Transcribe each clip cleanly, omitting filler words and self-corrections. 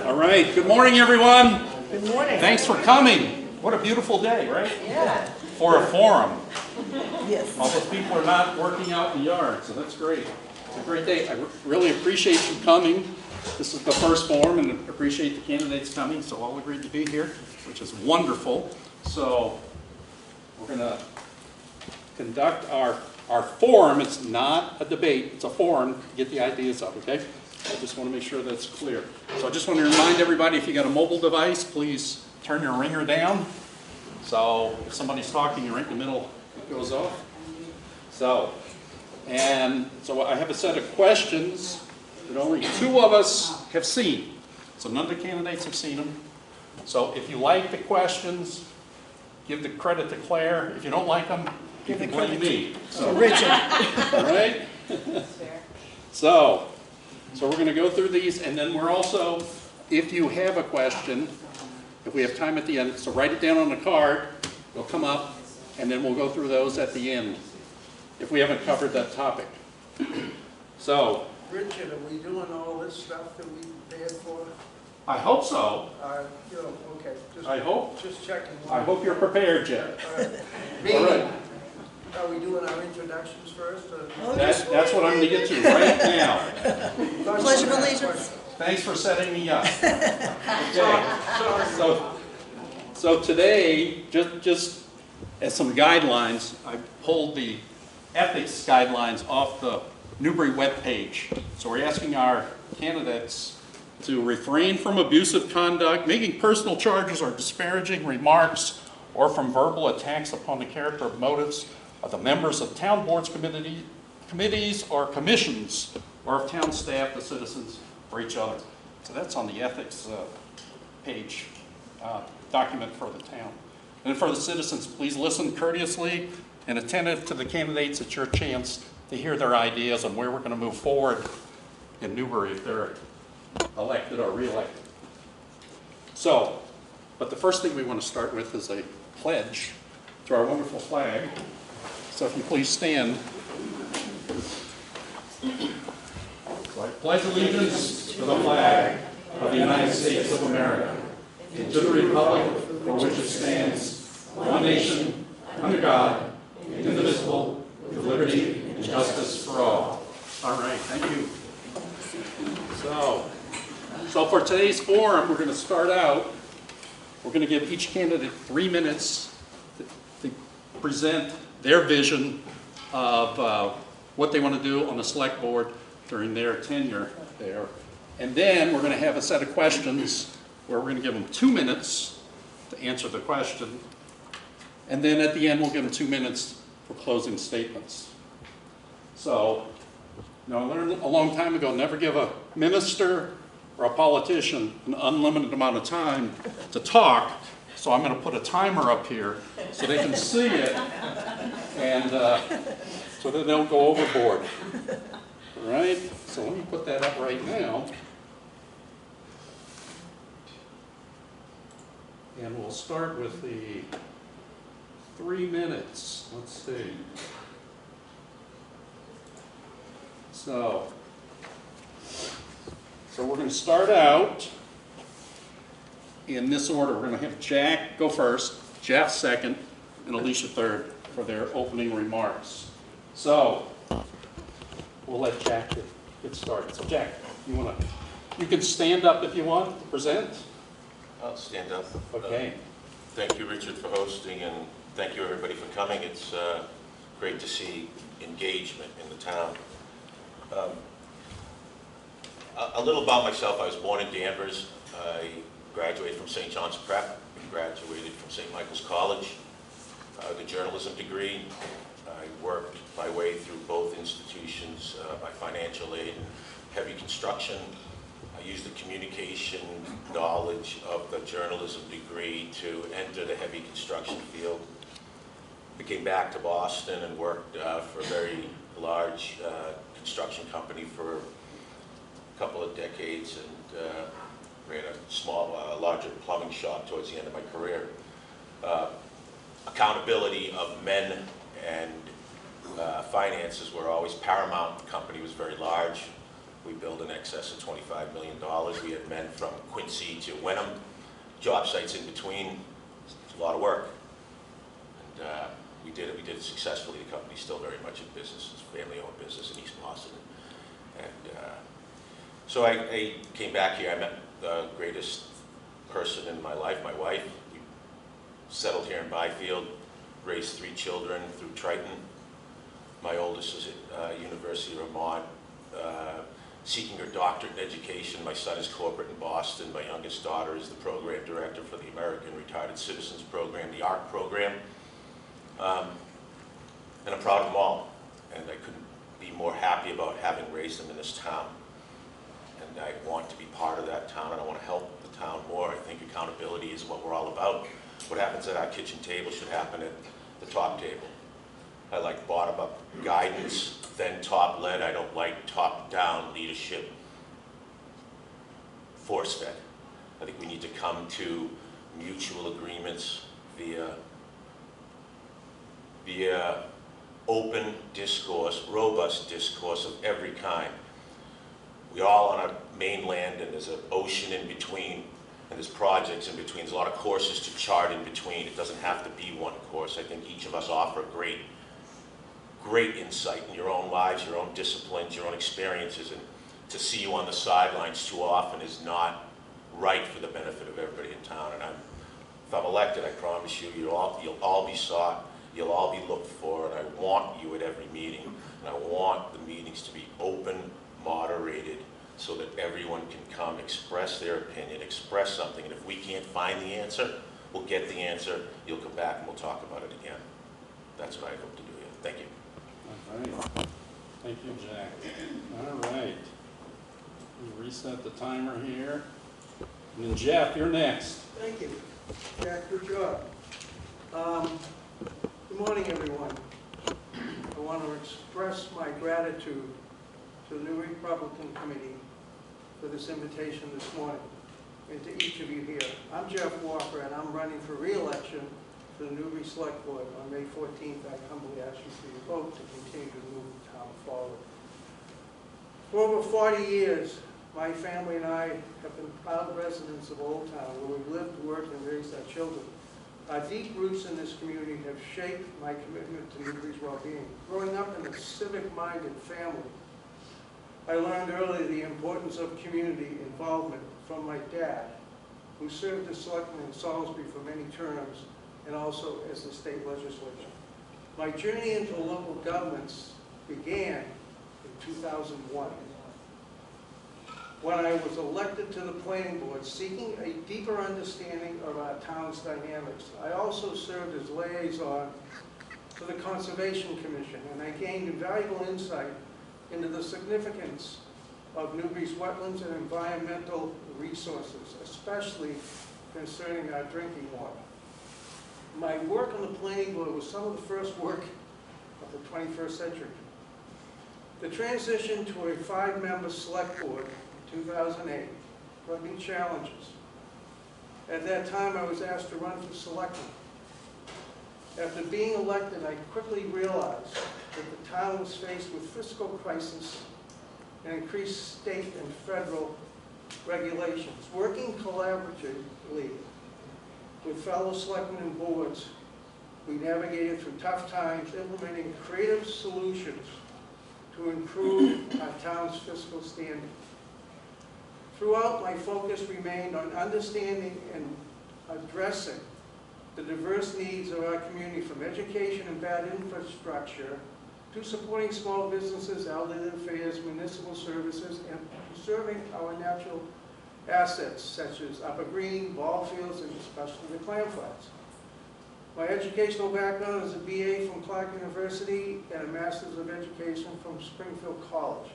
All right, good morning, everyone. Good morning. Thanks for coming. What a beautiful day, right? Yeah. For a forum. Yes. All those people are not working out in the yard, so that's great. It's a great day. I really appreciate you coming. This is the first forum, and I appreciate the candidates coming, so all agreed to be here, which is wonderful. So we're going to conduct our forum. It's not a debate. It's a forum to get the ideas up, okay? I just want to make sure that's clear. So I just want to remind everybody, if you got a mobile device, please turn your ringer down. So if somebody's talking right in the middle, it goes off. So I have a set of questions that only two of us have seen. So none of the candidates have seen them. So if you like the questions, give the credit to Claire. If you don't like them, you can blame me. So Richard. All right? So we're going to go through these, and then we're also, if you have a question, if we have time at the end, so write it down on the card, it'll come up, and then we'll go through those at the end, if we haven't covered that topic. So, Richard, are we doing all this stuff that we prepared for? I hope so. Okay. I hope. Just checking. I hope you're prepared, Jeff. All right. Are we doing our introductions first? That's what I'm going to get to right now. Pledge of allegiance. Thanks for setting me up. Okay. So today, just as some guidelines, I pulled the ethics guidelines off the Newbury webpage. So we're asking our candidates to refrain from abusive conduct, making personal charges or disparaging remarks, or from verbal attacks upon the character or motives of the members of town boards, committees, or commissions, or of town staff, the citizens, or each other. So that's on the ethics page, document for the town. And for the citizens, please listen courteously and attentive to the candidates. It's your chance to hear their ideas on where we're going to move forward in Newbury if they're elected or re-elected. So, but the first thing we want to start with is a pledge to our wonderful flag. So if you please stand. So I pledge allegiance to the flag of the United States of America, and to the republic for which it stands, one nation, under God, indivisible, with liberty and justice for all. All right, thank you. So for today's forum, we're going to start out, we're going to give each candidate 3 minutes to present their vision of what they want to do on the select board during their tenure there. And then we're going to have a set of questions where we're going to give them 2 minutes to answer the question. And then at the end, we'll give them 2 minutes for closing statements. So, I learned a long time ago, never give a minister or a politician an unlimited amount of time to talk. So I'm going to put a timer up here so they can see it, and so that they don't go overboard. All right? So let me put that up right now. And we'll start with the 3 minutes. Let's see. So we're going to start out in this order. We're going to have Jack go first, Jeff second, and Alicia third for their opening remarks. So we'll let Jack get started. So Jack, you can stand up if you want to present. I'll stand up. Okay. Thank you, Richard, for hosting, and thank you, everybody, for coming. It's great to see engagement in the town. A little about myself. I was born in Danvers. I graduated from St. John's Prep and graduated from St. Michael's College with a journalism degree. I worked my way through both institutions by financial aid and heavy construction. I used the communication knowledge of the journalism degree to enter the heavy construction field. I came back to Boston and worked for a very large construction company for a couple of decades, and ran a small, larger plumbing shop towards the end of my career. Accountability of men and finances were always paramount. The company was very large. We billed in excess of $25 million. We had men from Quincy to Wenham, job sites in between. It's a lot of work. And we did it successfully. The company's still very much in business. It's a family-owned business in East Boston. And so I came back here. I met the greatest person in my life, my wife. We settled here in Byfield, raised 3 children through Triton. My oldest is at University of Vermont, seeking her doctorate in education. My son is corporate in Boston. My youngest daughter is the program director for the American Retired Citizens Program, the ARC program. And I'm proud of them all. And I couldn't be more happy about having raised them in this town. And I want to be part of that town, and I want to help the town more. I think accountability is what we're all about. What happens at our kitchen table should happen at the top table. I like bottom-up guidance, then top-led. I don't like top-down leadership, force-fed. I think we need to come to mutual agreements via open discourse, robust discourse of every kind. We're all on a mainland, and there's an ocean in between, and there's projects in between. There's a lot of courses to chart in between. It doesn't have to be one course. I think each of us offer great insight in your own lives, your own disciplines, your own experiences, and to see you on the sidelines too often is not right for the benefit of everybody in town. And if I'm elected, I promise you, you'll all be sought, you'll all be looked for, and I want you at every meeting. And I want the meetings to be open, moderated, so that everyone can come, express their opinion, express something, and if we can't find the answer, we'll get the answer, you'll come back and we'll talk about it again. That's what I hope to do here. Thank you. All right. Thank you, Jack. All right. We'll reset the timer here. And then Jeff, you're next. Thank you, Jack, good job. Good morning, everyone. I want to express my gratitude to the Newbury Republican Committee for this invitation this morning, and to each of you here. I'm Jeff Walker, and I'm running for re-election to the Newbury Select Board on May 14th. I humbly ask you for your vote to continue to move the town forward. For over 40 years, my family and I have been proud residents of Old Town, where we've lived, worked, and raised our children. Our deep roots in this community have shaped my commitment to Newbury's well-being. Growing up in a civic-minded family, I learned early the importance of community involvement from my dad, who served as selectman in Salisbury for many terms, and also as the state legislature. My journey into local governments began in 2001, when I was elected to the planning board, seeking a deeper understanding of our town's dynamics. I also served as liaison to the Conservation Commission, and I gained invaluable insight into the significance of Newbury's wetlands and environmental resources, especially concerning our drinking water. My work on the planning board was some of the first work of the 21st century. The transition to a 5-member select board in 2008 brought me challenges. At that time, I was asked to run for selectman. After being elected, I quickly realized that the town was faced with fiscal crisis and increased state and federal regulations. Working collaboratively with fellow selectmen and boards, we navigated through tough times, implementing creative solutions to improve our town's fiscal standing. Throughout, my focus remained on understanding and addressing the diverse needs of our community, from education and bad infrastructure to supporting small businesses, elderly affairs, municipal services, and preserving our natural assets such as upper green, ball fields, and especially the clam flats. My educational background is a BA from Clark University and a Master's of Education from Springfield College,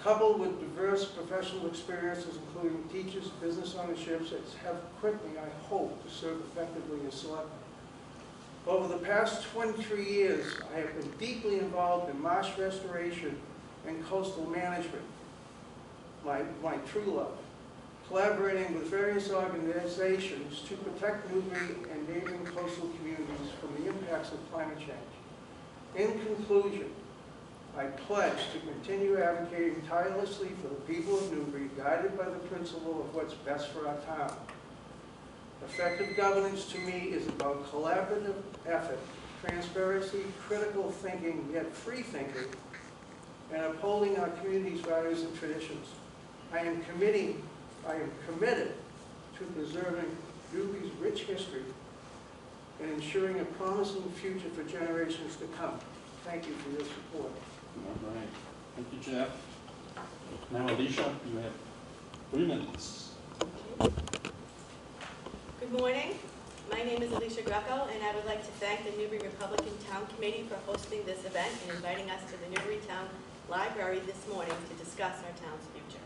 coupled with diverse professional experiences, including teachers, business ownerships, that have equipped me, I hope, to serve effectively as selectman. Over the past 23 years, I have been deeply involved in marsh restoration and coastal management, my true love, collaborating with various organizations to protect Newbury and neighboring coastal communities from the impacts of climate change. In conclusion, I pledge to continue advocating tirelessly for the people of Newbury, guided by the principle of what's best for our town. Effective governance to me is about collaborative effort, transparency, critical thinking, yet free thinking, and upholding our community's values and traditions. I am committed to preserving Newbury's rich history and ensuring a promising future for generations to come. Thank you for your support. All right. Thank you, Jeff. Now, Alicia, you have 3 minutes. Good morning. My name is Alicia Greco, and I would like to thank the Newbury Republican Town Committee for hosting this event and inviting us to the Newbury Town Library this morning to discuss our town's future.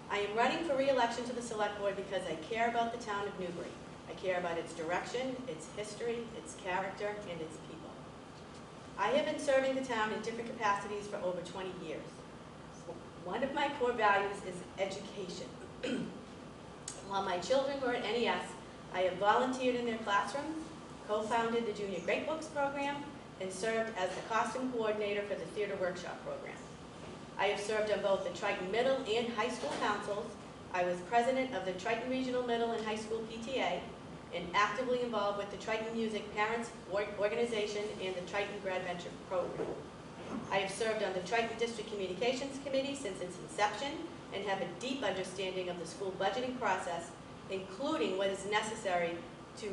I am running for re-election to the Select Board because I care about the town of Newbury. I care about its direction, its history, its character, and its people. I have been serving the town in different capacities for over 20 years. One of my core values is education. While my children were at NES, I have volunteered in their classrooms, co-founded the Junior Great Books program, and served as the costume coordinator for the Theater Workshop program. I have served on both the Triton Middle and High School councils. I was president of the Triton Regional Middle and High School PTA, and actively involved with the Triton Music Parents Organization and the Triton Grad Venture program. I have served on the Triton District Communications Committee since its inception and have a deep understanding of the school budgeting process, including what is necessary to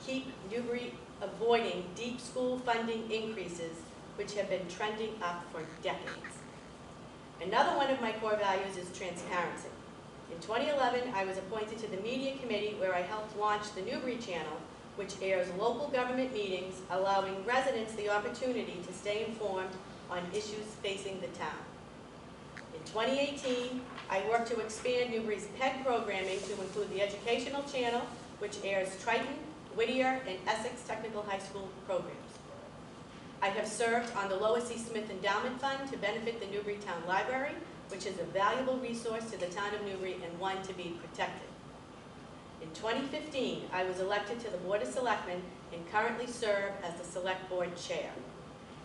keep Newbury avoiding deep school funding increases, which have been trending up for decades. Another one of my core values is transparency. In 2011, I was appointed to the Media Committee, where I helped launch the Newbury Channel, which airs local government meetings, allowing residents the opportunity to stay informed on issues facing the town. In 2018, I worked to expand Newbury's PEG programming to include the Educational Channel, which airs Triton, Whittier, and Essex Technical High School programs. I have served on the Lois C. Smith Endowment Fund to benefit the Newbury Town Library, which is a valuable resource to the town of Newbury and one to be protected. In 2015, I was elected to the Board of Selectmen and currently serve as the Select Board Chair.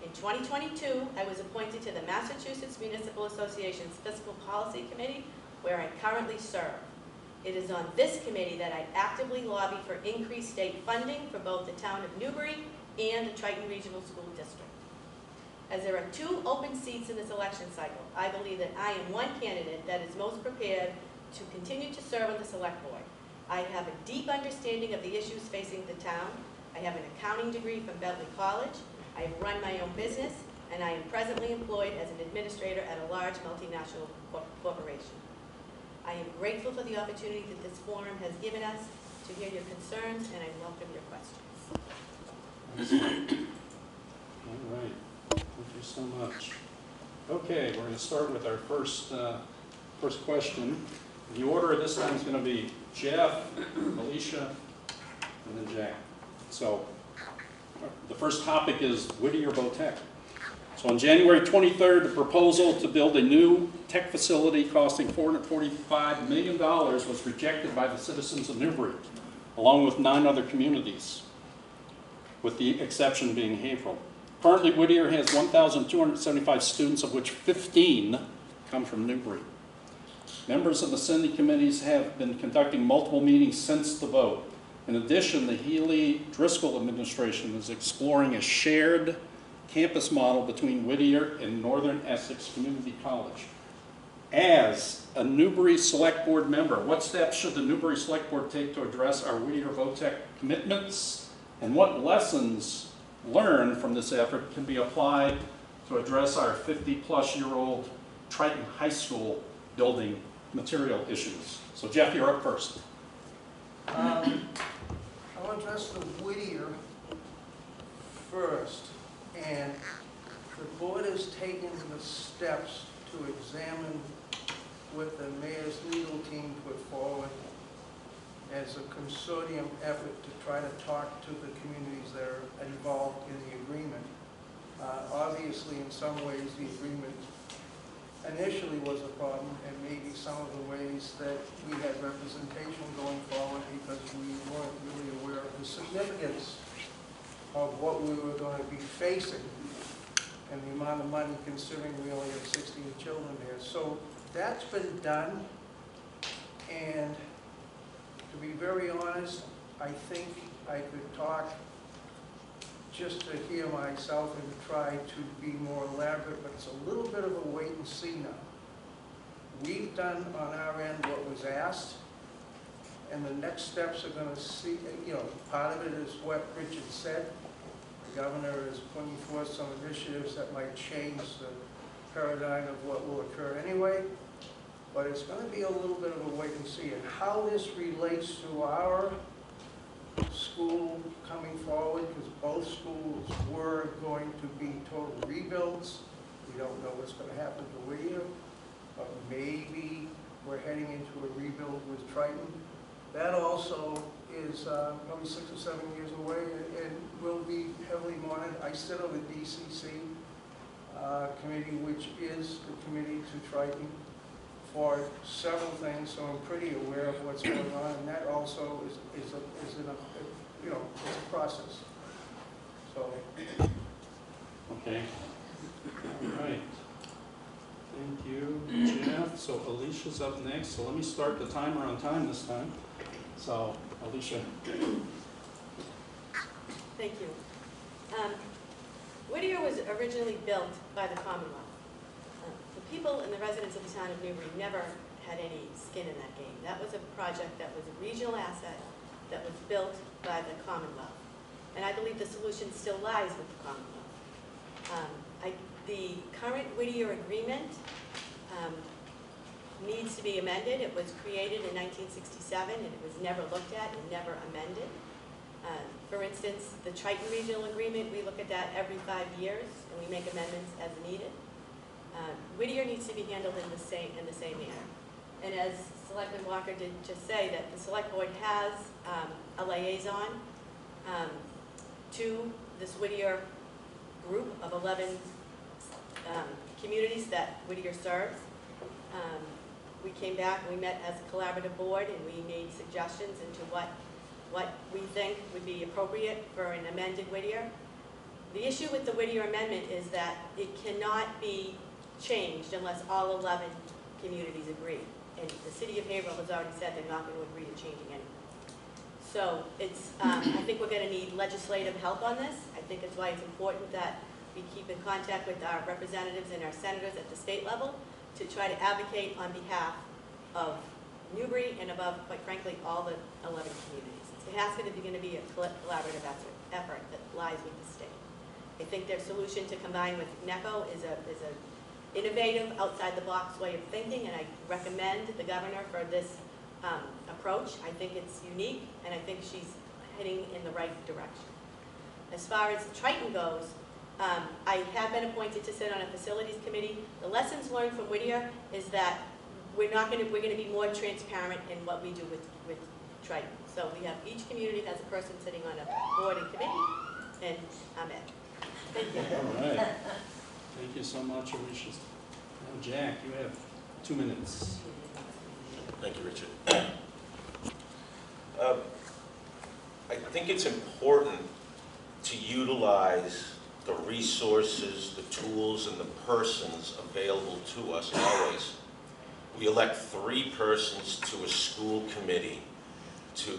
In 2022, I was appointed to the Massachusetts Municipal Association's Fiscal Policy Committee, where I currently serve. It is on this committee that I actively lobby for increased state funding for both the town of Newbury and the Triton Regional School District. As there are 2 open seats in this election cycle, I believe that I am one candidate that is most prepared to continue to serve on the Select Board. I have a deep understanding of the issues facing the town. I have an accounting degree from Bentley College. I have run my own business, and I am presently employed as an administrator at a large multinational corporation. I am grateful for the opportunity that this forum has given us to hear your concerns, and I welcome your questions. All right. Thank you so much. Okay, we're going to start with our first question. The order this time is going to be Jeff, Alicia, and then Jack. So the first topic is Whittier Tech. So on January 23rd, the proposal to build a new tech facility costing $445 million was rejected by the citizens of Newbury, along with 9 other communities, with the exception being Haverhill. Currently, Whittier has 1,275 students, of which 15 come from Newbury. Members of the Cindy committees have been conducting multiple meetings since the vote. In addition, the Healy-Driscoll administration is exploring a shared campus model between Whittier and Northern Essex Community College. As a Newbury Select Board member, what steps should the Newbury Select Board take to address our Whittier VOTEC commitments, and what lessons learned from this effort can be applied to address our 50-plus-year-old Triton High School building material issues? So Jeff, you're up first. I'll address the Whittier first, and the board has taken the steps to examine what the mayor's legal team put forward as a consortium effort to try to talk to the communities that are involved in the agreement. Obviously, in some ways, the agreement initially was a problem, and maybe some of the ways that we had representation going forward because we weren't really aware of the significance of what we were going to be facing and the amount of money considering we only have 16 children there. So that's been done, and to be very honest, I think I could talk just to hear myself and to try to be more elaborate, but it's a little bit of a wait and see now. We've done on our end what was asked, and the next steps are going to see, part of it is what Richard said. The governor is putting forth some initiatives that might change the paradigm of what will occur anyway, but it's going to be a little bit of a wait and see. And how this relates to our school coming forward, because both schools were going to be total rebuilds. We don't know what's going to happen to Whittier, but maybe we're heading into a rebuild with Triton. That also is probably 6 or 7 years away and will be heavily monitored. I sit on the DCC committee, which is the committee to Triton for several things, so I'm pretty aware of what's going on, and that also is it's a process. So. Okay. All right. Thank you, Jeff. So Alicia's up next. So let me start the timer on time this time. So, Alicia. Thank you. Whittier was originally built by the Commonwealth. The people and the residents of the town of Newbury never had any skin in that game. That was a project that was a regional asset that was built by the Commonwealth. And I believe the solution still lies with the Commonwealth. The current Whittier agreement needs to be amended. It was created in 1967 and it was never looked at and never amended. For instance, the Triton Regional Agreement, we look at that every 5 years and we make amendments as needed. Whittier needs to be handled in the same manner. And as Selectman Walker did just say, that the Select Board has a liaison to this Whittier group of 11 communities that Whittier serves. We came back and we met as a collaborative board and we made suggestions into what we think would be appropriate for an amended Whittier. The issue with the Whittier amendment is that it cannot be changed unless all 11 communities agree. And the city of Haverhill has already said they're not going to agree to changing anything. So it's, I think we're going to need legislative help on this. I think it's why it's important that we keep in contact with our representatives and our senators at the state level to try to advocate on behalf of Newbury and above, quite frankly, all the 11 communities. It has to be a collaborative effort that lies with the state. I think their solution to combine with NECO is a innovative, outside-the-box way of thinking, and I recommend the governor for this approach. I think it's unique, and I think she's heading in the right direction. As far as Triton goes, I have been appointed to sit on a facilities committee. The lessons learned from Whittier is that we're going to be more transparent in what we do with Triton. So we have, each community has a person sitting on a board and committee, and I'm it. Thank you. All right. Thank you so much, Alicia. Now, Jack, you have 2 minutes. Thank you, Richard. I think it's important to utilize the resources, the tools, and the persons available to us always. We elect 3 persons to a school committee to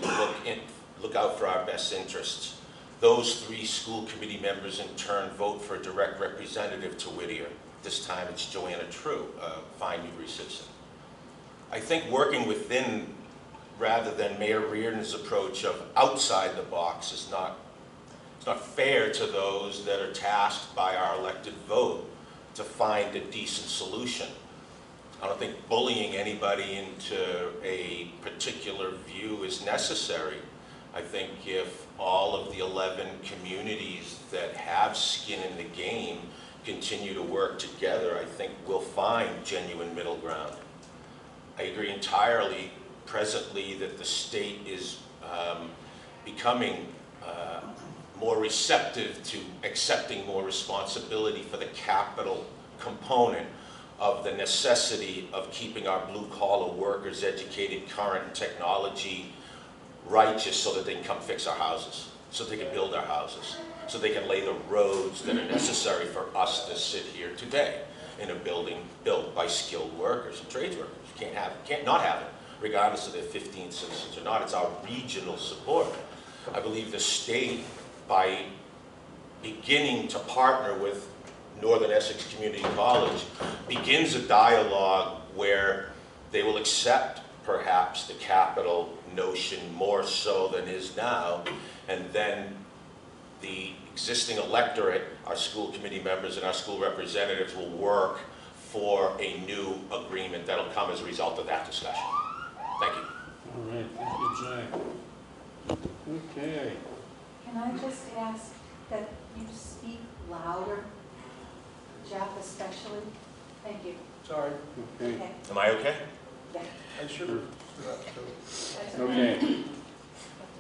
look out for our best interests. Those 3 school committee members in turn vote for a direct representative to Whittier. This time it's Joanna True, a fine Newbury citizen. I think working within, rather than Mayor Reardon's approach of outside the box, is not fair to those that are tasked by our elected vote to find a decent solution. I don't think bullying anybody into a particular view is necessary. I think if all of the 11 communities that have skin in the game continue to work together, I think we'll find genuine middle ground. I agree entirely presently that the state is becoming more receptive to accepting more responsibility for the capital component of the necessity of keeping our blue-collar workers educated, current technology righteous, so that they can come fix our houses, so they can build our houses. so they can lay the roads that are necessary for us to sit here today in a building built by skilled workers and trades workers. You can't not have it, regardless of their 15 citizens or not. It's our regional support. I believe the state, by beginning to partner with Northern Essex Community College, begins a dialogue where they will accept perhaps the capital notion more so than is now, and then the existing electorate, our school committee members and our school representatives, will work for a new agreement that'll come as a result of that discussion. Thank you. All right, thank you, Jack. Okay. Can I just ask that you speak louder, Jeff especially? Thank you. Sorry, Okay. Okay. Am I okay? Yeah. I should have. That's Okay.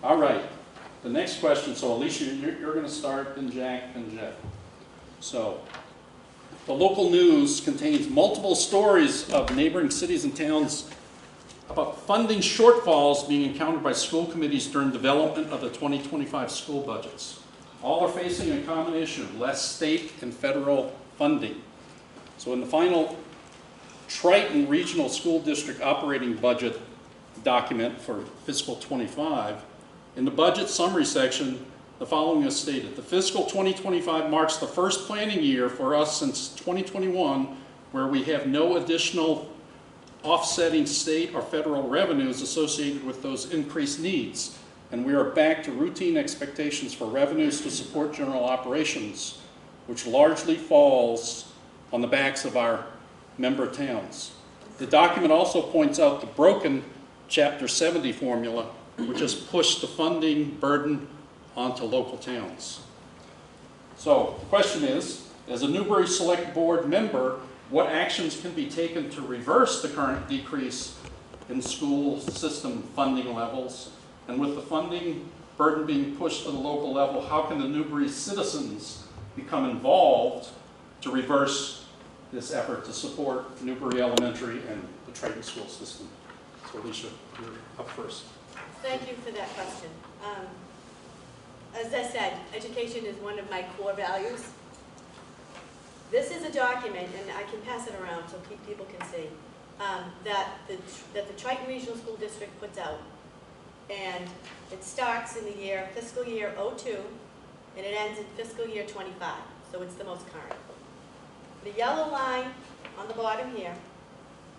All right. The next question, so Alicia, you're going to start, then Jack, then Jeff. So, the local news contains multiple stories of neighboring cities and towns about funding shortfalls being encountered by school committees during development of the 2025 school budgets. All are facing a common issue, less state and federal funding. So in the final Triton Regional School District operating budget document for fiscal 25, in the budget summary section, the following is stated. The fiscal 2025 marks the first planning year for us since 2021 where we have no additional offsetting state or federal revenues associated with those increased needs. And we are back to routine expectations for revenues to support general operations, which largely falls on the backs of our member towns. The document also points out the broken Chapter 70 formula, which has pushed the funding burden onto local towns. So the question is, as a Newbury Select Board member, what actions can be taken to reverse the current decrease in school system funding levels? And with the funding burden being pushed to the local level, how can the Newbury citizens become involved to reverse this effort to support Newbury Elementary and the Triton school system? So Alicia, you're up first. Thank you for that question. As I said, education is one of my core values. This is a document, and I can pass it around so people can see, that the Triton Regional School District puts out. And it starts in the fiscal year 02, and it ends in fiscal year 25, so it's the most current. The yellow line on the bottom here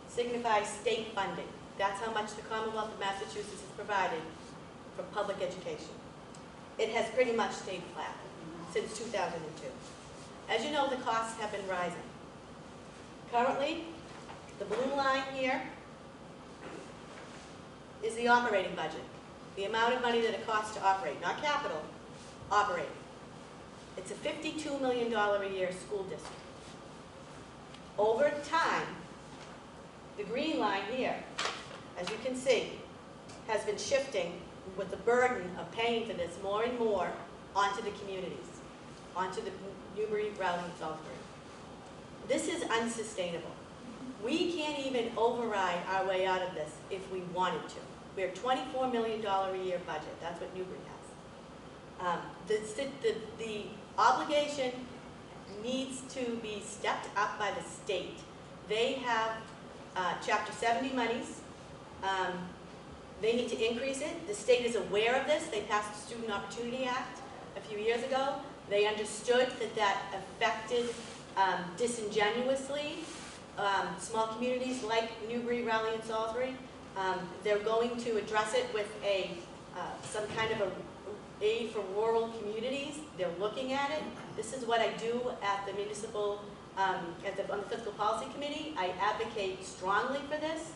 signifies state funding. That's how much the Commonwealth of Massachusetts has provided for public education. It has pretty much stayed flat since 2002. As you know, the costs have been rising. Currently, the blue line here is the operating budget, the amount of money that it costs to operate, not capital, operate. It's a $52 million a year school district. Over time, the green line here, as you can see, has been shifting with the burden of paying for this more and more onto the communities, onto the Newbury, Rowley, and Salisbury. This is unsustainable. We can't even override our way out of this if we wanted to. We're $24 million a year budget. That's what Newbury has. The obligation needs to be stepped up by the state. They have Chapter 70 monies. They need to increase it. The state is aware of this. They passed the Student Opportunity Act a few years ago. They understood that that affected disingenuously small communities like Newbury, Rowley, and Salisbury. They're going to address it with some kind of a aid for rural communities. They're looking at it. This is what I do at the municipal, on the fiscal policy committee. I advocate strongly for this.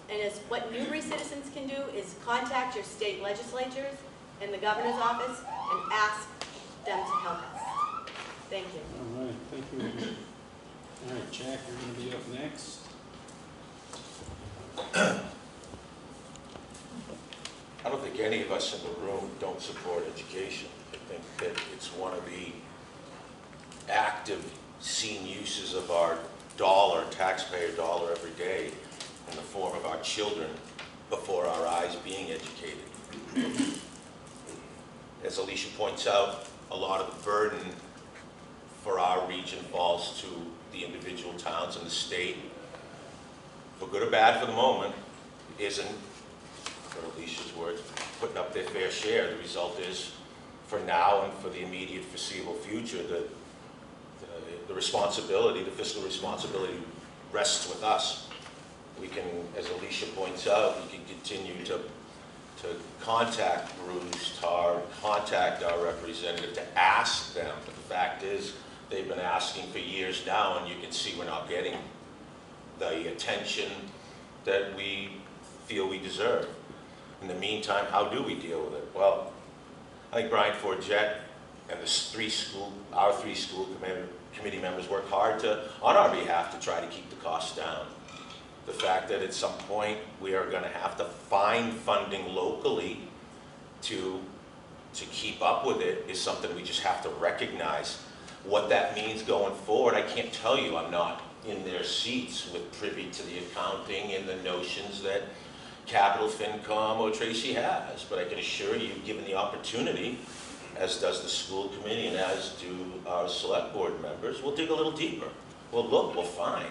And as what Newbury citizens can do is contact your state legislatures and the governor's office and ask them to help us. Thank you. All right, thank you. All right, Jack, you're going to be up next. I don't think any of us in the room don't support education. I think that it's one of the active seen uses of our dollar, taxpayer dollar every day in the form of our children before our eyes being educated. as Alicia points out, a lot of the burden for our region falls to the individual towns in the state. For good or bad for the moment, isn't, for Alicia's words, putting up their fair share. The result is, for now and for the immediate foreseeable future, the responsibility, the fiscal responsibility rests with us. We can, as Alicia points out, we can continue to contact Bruce, Tar, contact our representative to ask them. But the fact is, they've been asking for years now, and you can see we're not getting the attention that we feel we deserve. In the meantime, how do we deal with it? Well, I think Brian Forget and our three school committee members work hard on our behalf to try to keep the costs down. The fact that at some point we are going to have to find funding locally to keep up with it is something we just have to recognize. What that means going forward, I can't tell you. I'm not in their seats with privy to the accounting and the notions that Capital FinCom or Tracy has, but I can assure you, given the opportunity, as does the school committee and as do our select board members, we'll dig a little deeper. We'll look, we'll find.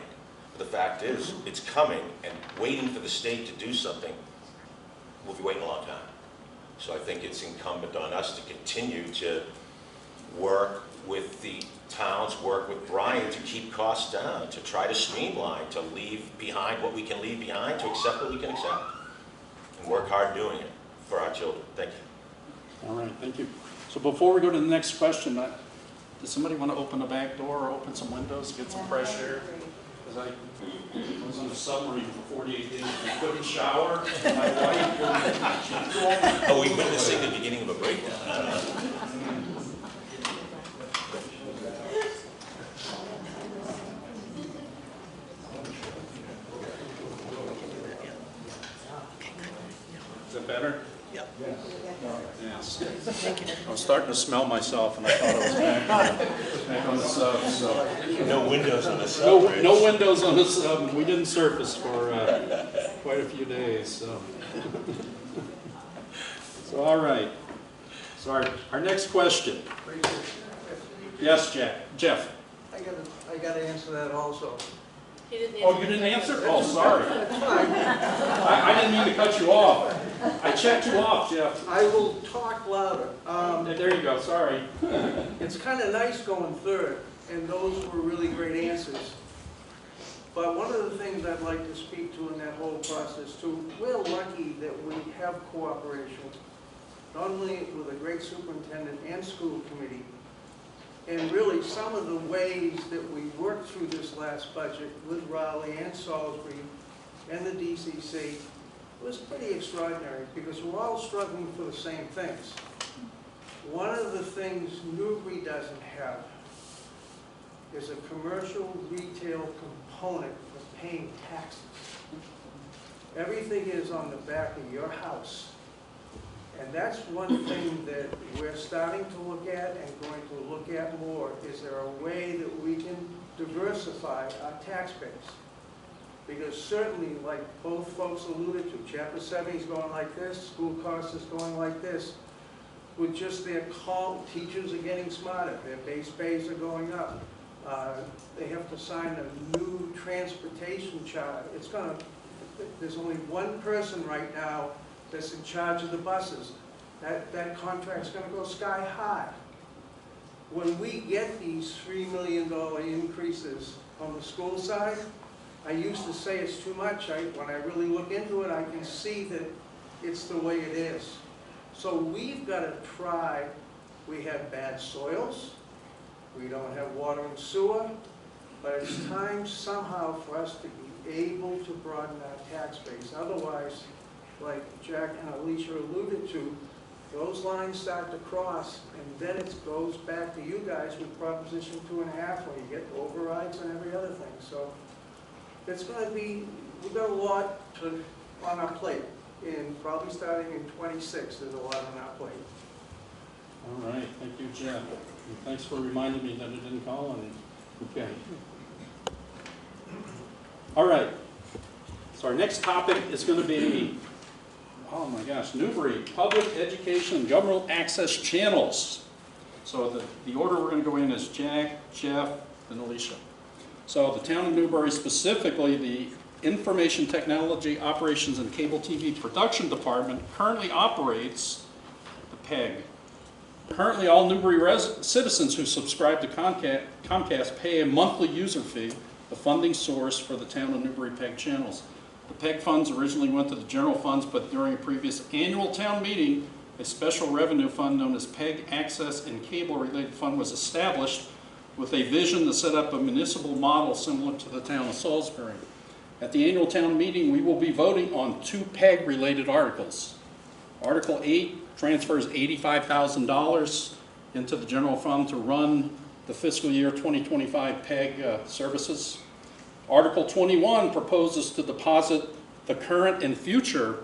But the fact is, it's coming, and waiting for the state to do something, we'll be waiting a long time. So I think it's incumbent on us to continue to work with the towns, work with Brian to keep costs down, to try to streamline, to leave behind what we can leave behind, to accept what we can accept, and work hard doing it for our children. Thank you. All right, thank you. So before we go to the next question, does somebody want to open the back door or open some windows, get some fresh air? Because I was on a submarine for 48 days, I couldn't shower, my wife couldn't. Are we witnessing the beginning of a breakdown? Is that better? Yep. Yes. I was starting to smell myself, and I thought I was back on the sub. So. No windows on the sub. No windows on the sub. We didn't surface for quite a few days. So all right. So our next question. Yes, Jeff. I gotta answer that also. He didn't Oh, answer you didn't the answer? question. Oh, sorry. That's fine. I didn't mean to cut you off. I checked you off, Jeff. I will talk louder. There you go, sorry. It's kind of nice going third, and those were really great answers. But one of the things I'd like to speak to in that whole process too, we're lucky that we have cooperation, not only with a great superintendent and school committee, and really some of the ways that we worked through this last budget with Raleigh and Salisbury and the DCC was pretty extraordinary, because we're all struggling for the same things. One of the things Newbury doesn't have is a commercial retail component for paying taxes. Everything is on the back of your house. And that's one thing that we're starting to look at and going to look at more. Is there a way that we can diversify our tax base? Because certainly, like both folks alluded to, Chapter 70 is going like this, school costs is going like this. With just their call, teachers are getting smarter, their base pays are going up. They have to sign a new transportation charter. There's only one person right now that's in charge of the buses. That contract's going to go sky high. When we get these $3 million increases on the school side, I used to say it's too much. When I really look into it, I can see that it's the way it is. So we've got to try. We have bad soils. We don't have water and sewer. But it's time somehow for us to be able to broaden our tax base. Otherwise, like Jack and Alicia alluded to, those lines start to cross, and then it goes back to you guys with Proposition 2.5, where you get overrides and every other thing. So it's going to be, we've got a lot on our plate, and probably starting in 26, there's a lot on our plate. All right, thank you, Jeff. And thanks for reminding me that I didn't call on you. Okay. All right. So our next topic is going to be oh my gosh, Newbury, Public Education and Governmental Access Channels. So the order we're going to go in is Jack, Jeff, and Alicia. So the town of Newbury, specifically the Information Technology Operations and Cable TV Production Department, currently operates the PEG. Currently, all Newbury citizens who subscribe to Comcast pay a monthly user fee, the funding source for the town of Newbury PEG channels. The PEG funds originally went to the general funds, but during a previous annual town meeting, a special revenue fund known as PEG Access and Cable Related Fund was established with a vision to set up a municipal model similar to the town of Salisbury. At the annual town meeting, we will be voting on 2 PEG related articles. Article 8 transfers $85,000 into the general fund to run the fiscal year 2025 PEG services. Article 21 proposes to deposit the current and future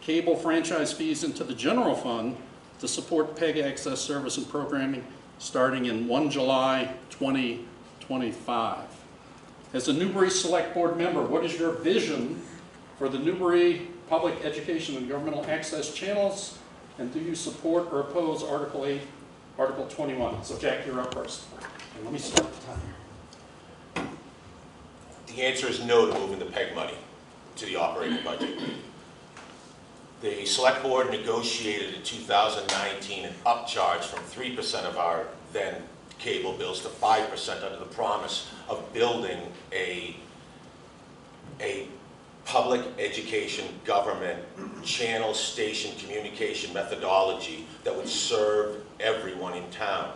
cable franchise fees into the general fund to support PEG access service and programming starting in 1 July 2025. As a Newbury Select Board member, what is your vision for the Newbury Public Education and Governmental Access Channels, and do you support or oppose Article 8, Article 21? So Jack, you're up first. And let me start the timer. The answer is no to moving the PEG money to the operating budget. The Select Board negotiated in 2019 an upcharge from 3% of our then cable bills to 5% under the promise of building a public education government channel station communication methodology that would serve everyone in town.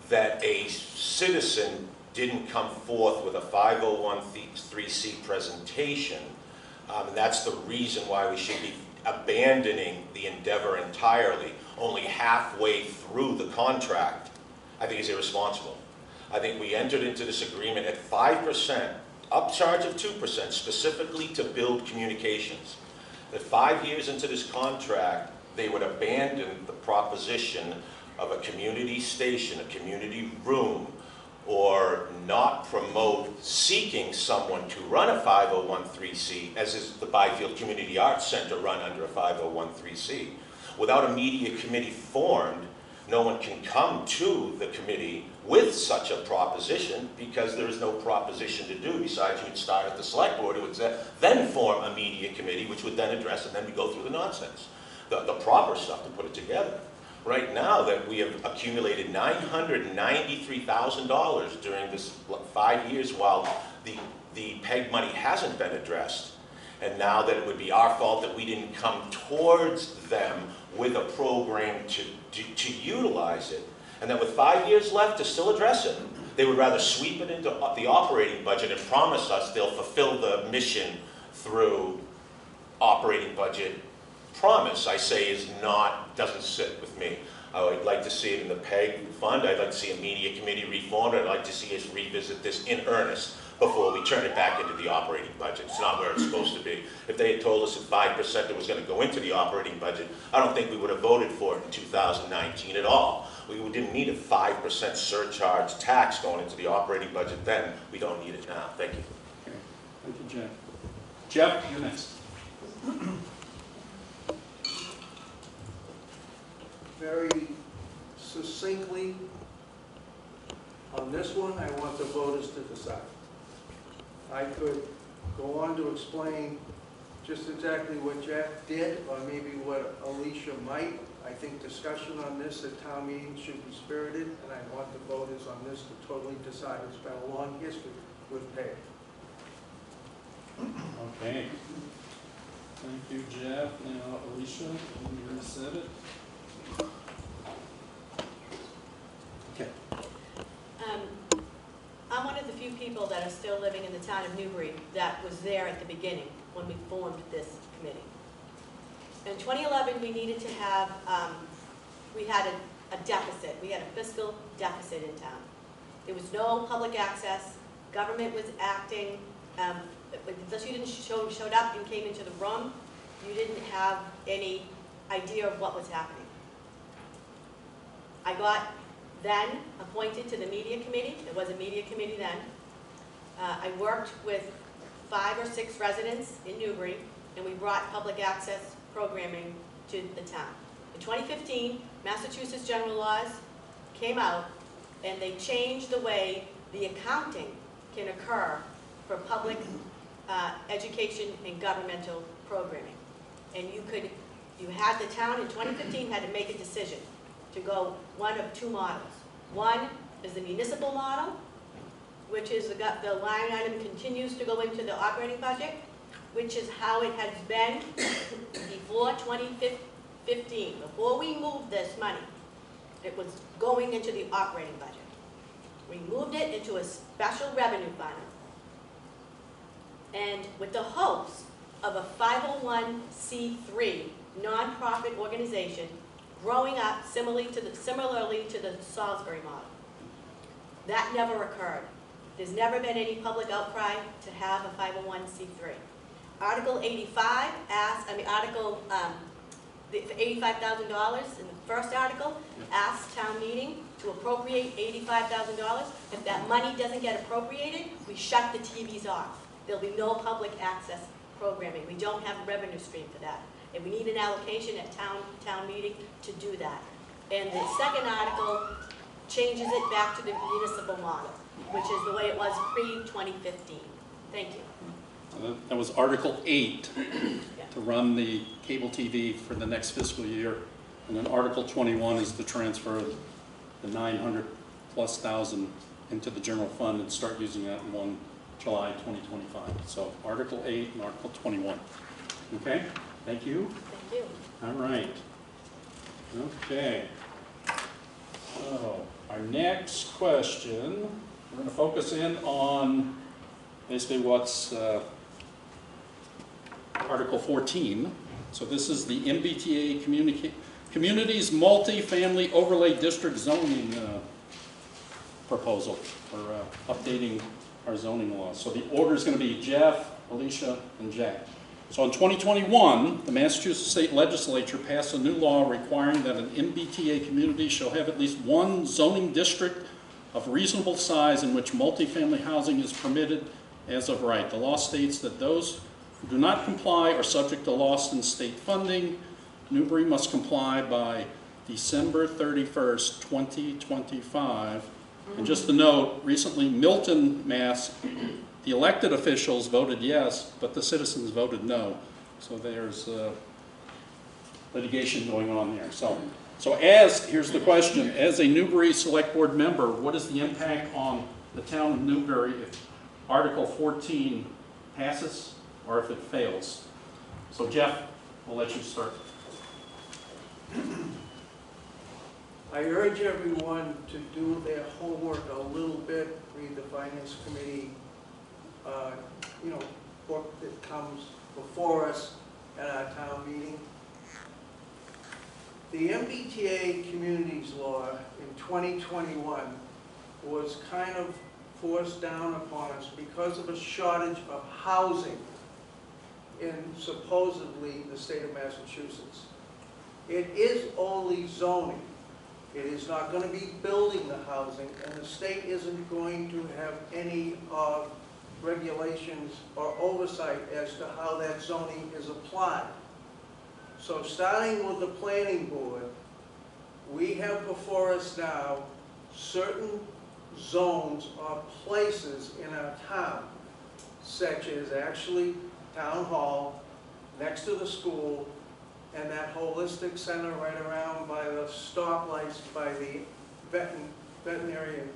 That a citizen didn't come forth with a 501c presentation, and that's the reason why we should be abandoning the endeavor entirely, only halfway through the contract, I think is irresponsible. I think we entered into this agreement at 5%, upcharge of 2%, specifically to build communications. That 5 years into this contract, they would abandon the proposition of a community station, a community room, or not promote seeking someone to run a 501c, as is the Byfield Community Arts Center run under a 501c. Without a media committee formed, no one can come to the committee with such a proposition because there is no proposition to do besides you'd start at the select board, who would then form a media committee, which would then address, and then we go through the nonsense, the proper stuff to put it together. Right now that we have accumulated $993,000 during this 5 years while the PEG money hasn't been addressed, and now that it would be our fault that we didn't come towards them with a program to utilize it, and that with 5 years left to still address it, they would rather sweep it into the operating budget and promise us they'll fulfill the mission through operating budget promise, I say doesn't sit with me. I would like to see it in the PEG fund. I'd like to see a media committee reformed. I'd like to see us revisit this in earnest before we turn it back into the operating budget. It's not where it's supposed to be. If they had told us at 5% it was going to go into the operating budget, I don't think we would have voted for it in 2019 at all. We didn't need a 5% surcharge tax going into the operating budget then. We don't need it now. Thank you. Okay. Thank you, Jeff. Jeff, you're next. Very succinctly, on this one, I want the voters to decide. I could go on to explain just exactly what Jack did, or maybe what Alicia might. I think discussion on this at town meetings should be spirited, and I want the voters on this to totally decide. It's been a long history with PEG. Okay. Thank you, Jeff. Now, Alicia, you already said it. Okay. I'm one of the few people that are still living in the town of Newbury that was there at the beginning when we formed this committee. In 2011, we needed to have, we had a deficit. We had a fiscal deficit in town. There was no public access. Government was acting, unless you showed up and came into the room, you didn't have any idea of what was happening. I got then appointed to the media committee. It was a media committee then. I worked with 5 or 6 residents in Newbury, and we brought public access programming to the town. In 2015, Massachusetts general laws came out, and they changed the way the accounting can occur for public education and governmental programming. And you had the town in 2015 had to make a decision to go one of two models. One is the municipal model, which is the line item continues to go into the operating budget, which is how it has been before 2015. Before we moved this money, it was going into the operating budget. We moved it into a special revenue fund, and with the hopes of a 501c3 nonprofit organization growing up similarly to the Salisbury model. That never occurred. There's never been any public outcry to have a 501c3. Article 85 the $85,000 in the first article asks town meeting to appropriate $85,000. If that money doesn't get appropriated, we shut the TVs off. There'll be no public access programming. We don't have a revenue stream for that. And we need an allocation at town meeting to do that. And the second article changes it back to the municipal model, which is the way it was pre-2015. Thank you. That was Article 8, to run the cable TV for the next fiscal year. And then Article 21 is to transfer the 900,000+ into the general fund and start using that in 1 July 2025. So Article 8 and Article 21. Okay, thank you. Thank you. All right. Okay. So our next question, we're going to focus in on basically what's Article 14. So this is the MBTA Communities Multi-Family Overlay District Zoning proposal for updating our zoning laws. So the order is going to be Jeff, Alicia, and Jack. So in 2021, the Massachusetts State Legislature passed a new law requiring that an MBTA community shall have at least one zoning district of reasonable size in which multifamily housing is permitted as of right. The law states that those who do not comply are subject to loss in state funding. Newbury must comply by December 31st, 2025. And just a note, recently Milton, Mass, the elected officials voted yes, but the citizens voted no. So there's litigation going on there. So here's the question, as a Newbury Select Board member, what is the impact on the town of Newbury if Article 14 passes or if it fails? So Jeff, we'll let you start. I urge everyone to do their homework a little bit, read the Finance Committee book that comes before us at our town meeting. The MBTA Communities Law in 2021 was kind of forced down upon us because of a shortage of housing in supposedly the state of Massachusetts. It is only zoning. It is not going to be building the housing, and the state isn't going to have any regulations or oversight as to how that zoning is applied. So starting with the planning board, we have before us now certain zones or places in our town, such as actually Town Hall, next to the school, and that holistic center right around by the stoplights by the veterinarian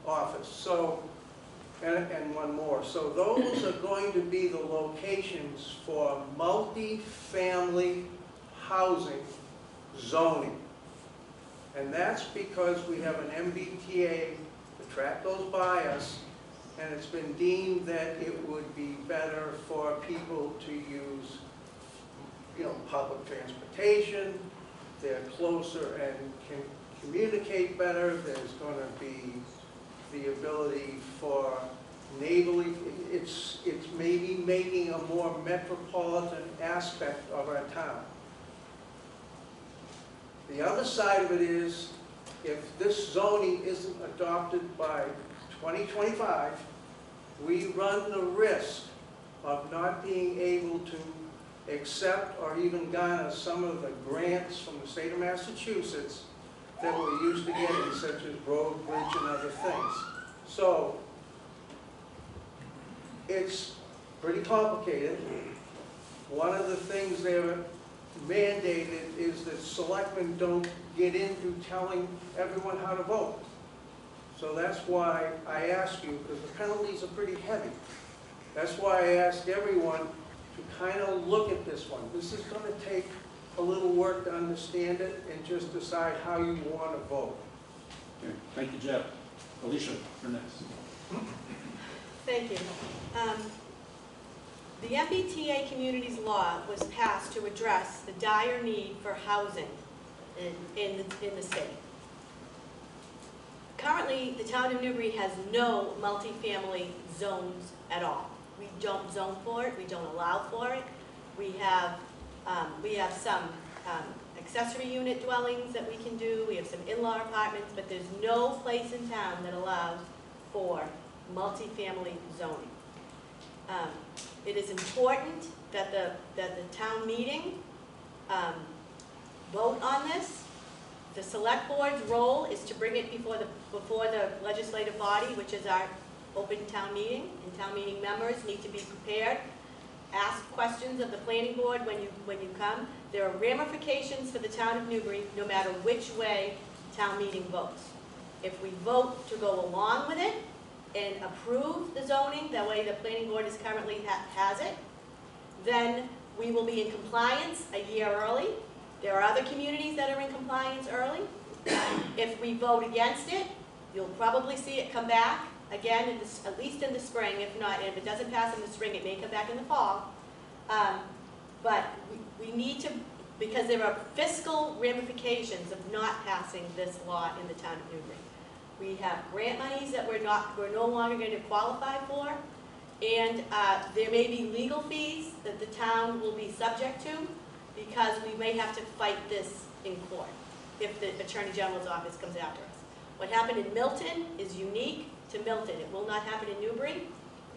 office. So, and one more. So those are going to be the locations for multi-family housing zoning. And that's because we have an MBTA, the track goes by us, and it's been deemed that it would be better for people to use public transportation. They're closer and can communicate better. There's going to be the ability for neighborly, it's maybe making a more metropolitan aspect of our town. The other side of it is, if this zoning isn't adopted by 2025, we run the risk of not being able to accept or even garner some of the grants from the state of Massachusetts that we're used to getting, such as road, bridge, and other things. So, it's pretty complicated. One of the things they're mandated is that selectmen don't get into telling everyone how to vote. So that's why I ask you, because the penalties are pretty heavy. That's why I ask everyone to kind of look at this one. This is going to take a little work to understand it and just decide how you want to vote. Okay, thank you, Jeff. Alicia, you're next. Thank you. The MBTA Communities Law was passed to address the dire need for housing in the state. Currently, the town of Newbury has no multifamily zones at all. We don't zone for it. We don't allow for it. We have some accessory unit dwellings that we can do. We have some in-law apartments, but there's no place in town that allows for multifamily zoning. It is important that the town meeting vote on this. The select board's role is to bring it before the legislative body, which is our open town meeting, and town meeting members need to be prepared. Ask questions of the planning board when you come. There are ramifications for the town of Newbury no matter which way town meeting votes. If we vote to go along with it and approve the zoning the way the planning board is currently has it, then we will be in compliance a year early. There are other communities that are in compliance early. If we vote against it, you'll probably see it come back again, at least in the spring. If not, if it doesn't pass in the spring, it may come back in the fall. But we need to, because there are fiscal ramifications of not passing this law in the town of Newbury. We have grant monies that we're no longer going to qualify for, and there may be legal fees that the town will be subject to, because we may have to fight this in court if the Attorney General's office comes after us. What happened in Milton is unique to Milton. It will not happen in Newbury.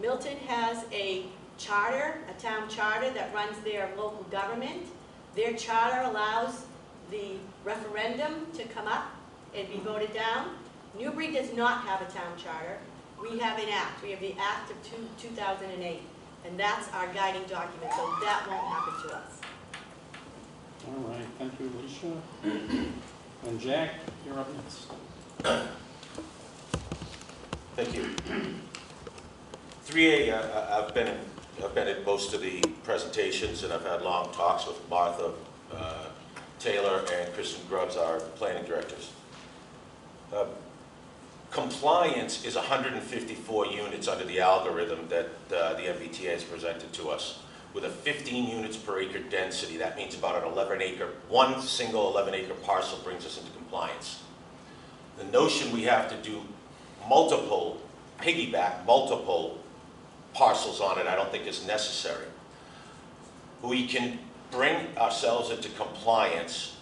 Milton has a charter, a town charter that runs their local government. Their charter allows the referendum to come up and be voted down. Newbury does not have a town charter. We have an act. We have the Act of 2008, and that's our guiding document, so that won't happen to us. All right, thank you, Alicia. And Jack, you're up next. Thank you. 3A, I've been at most of the presentations, and I've had long talks with Martha Taylor and Kristen Grubbs, our planning directors. Compliance is 154 units under the algorithm that the MBTA has presented to us. With a 15 units per acre density, that means about an 11-acre, one single 11-acre parcel brings us into compliance. The notion we have to do piggyback multiple parcels on it, I don't think is necessary. We can bring ourselves into compliance,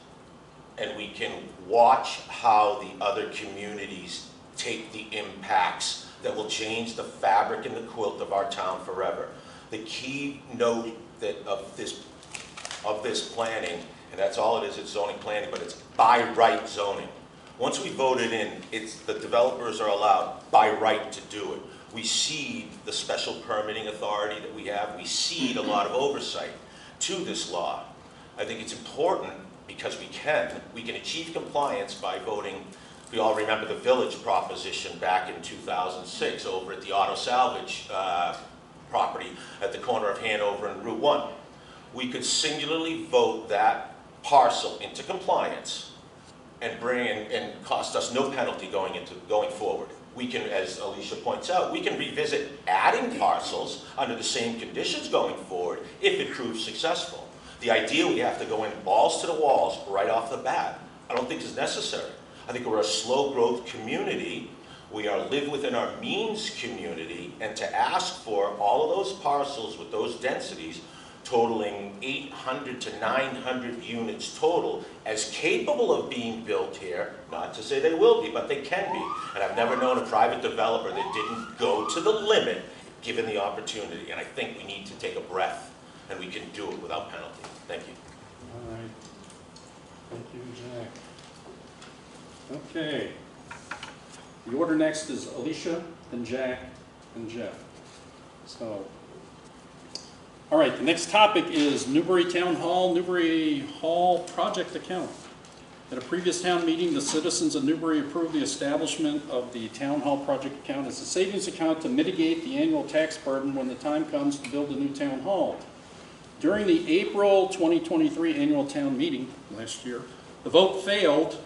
and we can watch how the other communities take the impacts that will change the fabric and the quilt of our town forever. The key note of this planning, and that's all it is, it's zoning planning, but it's by right zoning. Once we vote it in, the developers are allowed by right to do it. We cede the special permitting authority that we have. We cede a lot of oversight to this law. I think it's important because we can achieve compliance by voting. We all remember the village proposition back in 2006 over at the auto salvage property at the corner of Hanover and Route 1. We could singularly vote that parcel into compliance and and cost us no penalty going forward. We can, as Alicia points out, we can revisit adding parcels under the same conditions going forward if it proves successful. The idea we have to go in balls to the walls right off the bat, I don't think is necessary. I think we're a slow growth community. We are live within our means community, and to ask for all of those parcels with those densities totaling 800 to 900 units total as capable of being built here, not to say they will be, but they can be. And I've never known a private developer that didn't go to the limit given the opportunity. And I think we need to take a breath and we can do it without penalty. Thank you. All right. Thank you, Jack. Okay. The order next is Alicia and Jack and Jeff. So, all right, the next topic is Newbury Town Hall, Newbury Hall project account. At a previous town meeting, the citizens of Newbury approved the establishment of the Town Hall project account as a savings account to mitigate the annual tax burden when the time comes to build a new town hall. During the April 2023 annual town meeting last year, the vote failed.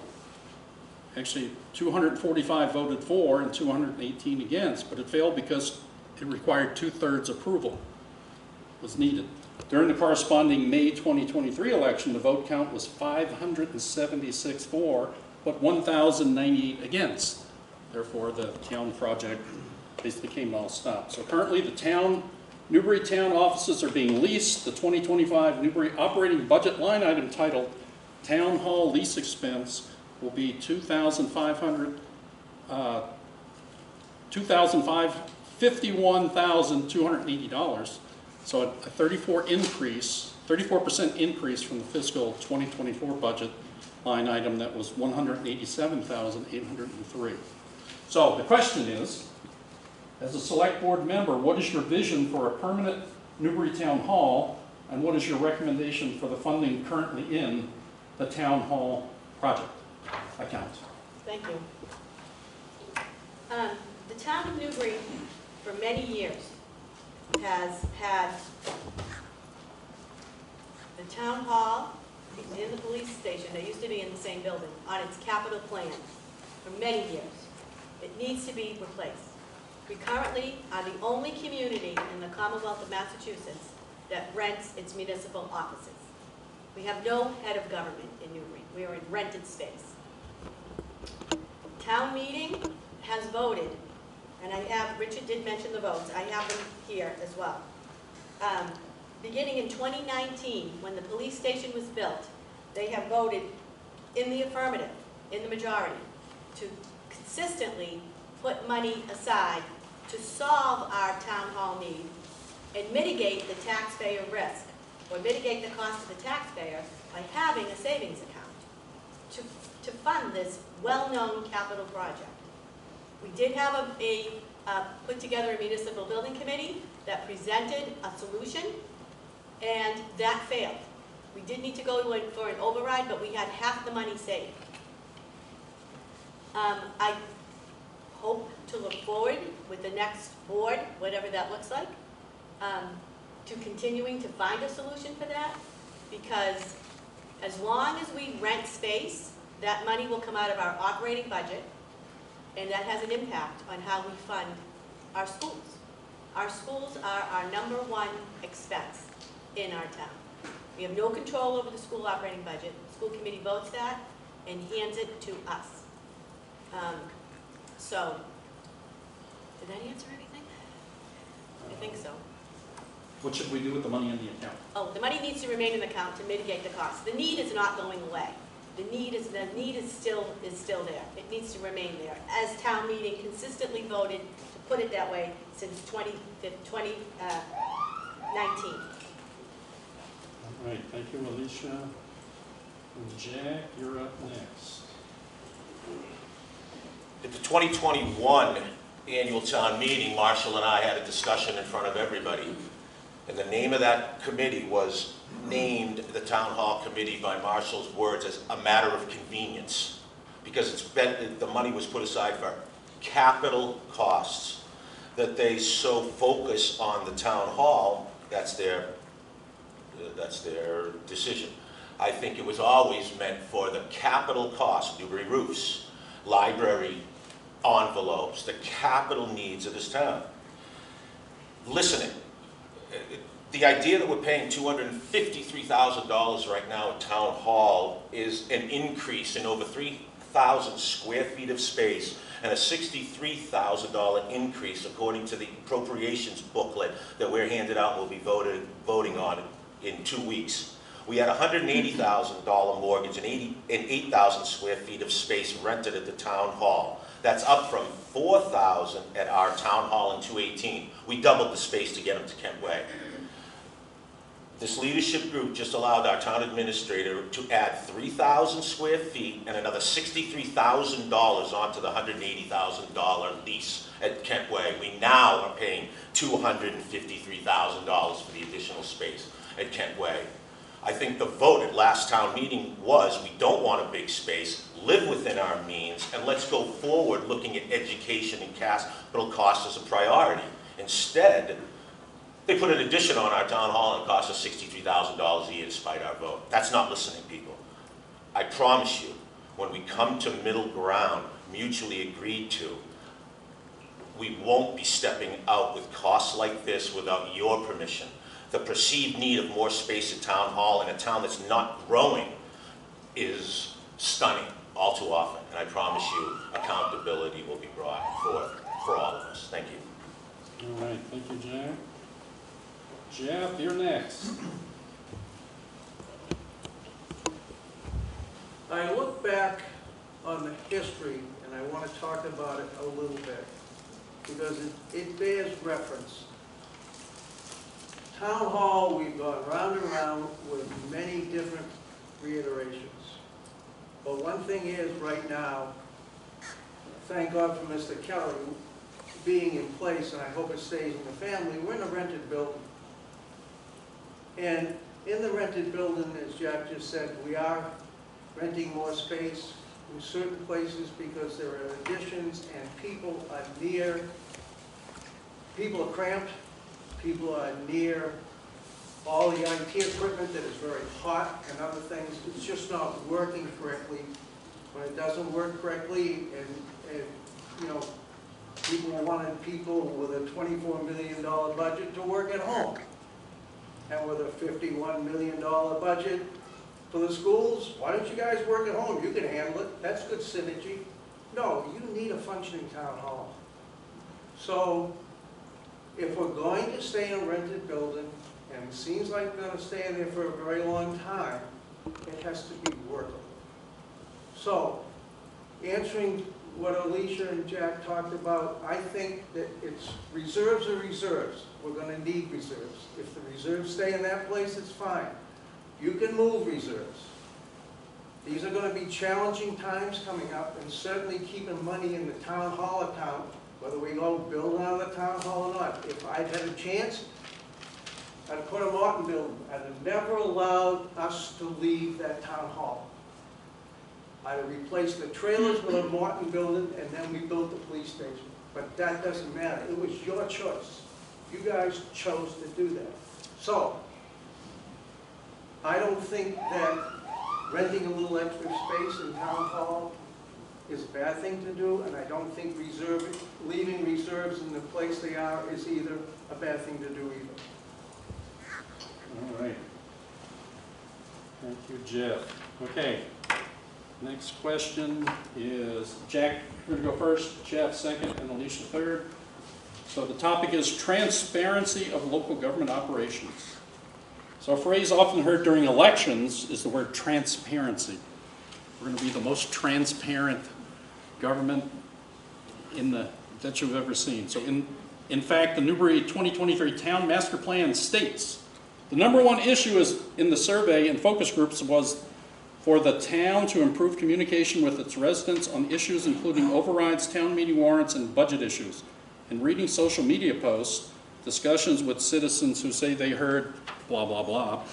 Actually, 245 voted for and 218 against, but it failed because it required 2/3 approval was needed. During the corresponding May 2023 election, the vote count was 576 for, but 1,098 against. Therefore, the town project basically came to all stop. So currently, the Newbury town offices are being leased. The 2025 Newbury operating budget line item titled Town Hall Lease Expense will be $51,280. So a 34% increase from the fiscal 2024 budget line item that was $187,803. So the question is, as a select board member, what is your vision for a permanent Newbury Town Hall, and what is your recommendation for the funding currently in the Town Hall project account? Thank you. The town of Newbury, for many years, has had the town hall and the police station, they used to be in the same building, on its capital plan for many years. It needs to be replaced. We currently are the only community in the Commonwealth of Massachusetts that rents its municipal offices. We have no head of government in Newbury. We are in rented space. Town meeting has voted, and Richard did mention the votes, I have them here as well. Beginning in 2019, when the police station was built, they have voted in the affirmative, in the majority, to consistently put money aside to solve our town hall need and mitigate the taxpayer risk, or mitigate the cost of the taxpayer by having a savings account to fund this well-known capital project. We did have put together a municipal building committee that presented a solution, and that failed. We did need to go for an override, but we had half the money saved. I hope to look forward with the next board, whatever that looks like, to continuing to find a solution for that, because as long as we rent space, that money will come out of our operating budget, and that has an impact on how we fund our schools. Our schools are our #1 expense in our town. We have no control over the school operating budget. The school committee votes that and hands it to us. So, did that answer everything? I think so. What should we do with the money in the account? Oh, the money needs to remain in the account to mitigate the cost. The need is not going away. The need is still there. It needs to remain there. As town meeting consistently voted to put it that way since 2019. All right, thank you, Alicia. And Jack, you're up next. At the 2021 annual town meeting, Marshall and I had a discussion in front of everybody. And the name of that committee was named the Town Hall Committee by Marshall's words as a matter of convenience, because the money was put aside for capital costs, that they so focus on the town hall. That's their decision. I think it was always meant for the capital costs, Newbury roofs, library envelopes, the capital needs of this town. Listening. The idea that we're paying $253,000 right now at Town Hall is an increase in over 3,000 square feet of space and a $63,000 increase according to the appropriations booklet that we're handed out and we'll be voting on in 2 weeks. We had a $180,000 mortgage and 8,000 square feet of space rented at the Town Hall. That's up from 4,000 at our Town Hall in 2018. We doubled the space to get them to Kent Way. This leadership group just allowed our town administrator to add 3,000 square feet and another $63,000 onto the $180,000 lease at Kent Way. We now are paying $253,000 for the additional space at Kent Way. I think the vote at last town meeting was we don't want a big space, live within our means, and let's go forward looking at education and capital costs as a priority. Instead, they put an addition on our town hall and it cost us $63,000 a year despite our vote. That's not listening, people. I promise you, when we come to middle ground, mutually agreed to, we won't be stepping out with costs like this without your permission. The perceived need of more space at town hall in a town that's not growing is stunning all too often. And I promise you, accountability will be brought forth for all of us. Thank you. All right, thank you, Jack. Jeff, you're next. I look back on the history, and I want to talk about it a little bit, because it bears reference. Town Hall, we've gone round and round with many different reiterations. But one thing is, right now, thank God for Mr. Kelly being in place, and I hope it stays in the family, we're in a rented building. And in the rented building, as Jack just said, we are renting more space in certain places because there are additions and people are cramped, people are near all the IT equipment that is very hot and other things. It's just not working correctly. When it doesn't work correctly, and you know, people wanted people with a $24 million budget to work at home. And with a $51 million budget for the schools, why don't you guys work at home? You can handle it. That's good synergy. No, you need a functioning town hall. So if we're going to stay in a rented building, and it seems like we're going to stay in there for a very long time, it has to be workable. So, answering what Alicia and Jack talked about, I think that it's reserves are reserves. We're going to need reserves. If the reserves stay in that place, it's fine. You can move reserves. These are going to be challenging times coming up, and certainly keeping money in the town hall account, whether we go build another town hall or not. If I'd had a chance, I'd have put a Martin building. I'd have never allowed us to leave that town hall. I'd have replaced the trailers with a Martin building, and then we built the police station. But that doesn't matter. It was your choice. You guys chose to do that. So, I don't think that renting a little extra space in town hall is a bad thing to do, and I don't think leaving reserves in the place they are is either a bad thing to do either. All right. Thank you, Jeff. Okay. Next question is, Jack, you're going to go first, Jeff second, and Alicia third. So the topic is transparency of local government operations. So a phrase often heard during elections is the word transparency. We're going to be the most transparent government that you've ever seen. So in fact, the Newbury 2023 Town Master Plan states the #1 issue is in the survey and focus groups was for the town to improve communication with its residents on issues including overrides, town meeting warrants, and budget issues. And reading social media posts, discussions with citizens who say they heard blah, blah, blah.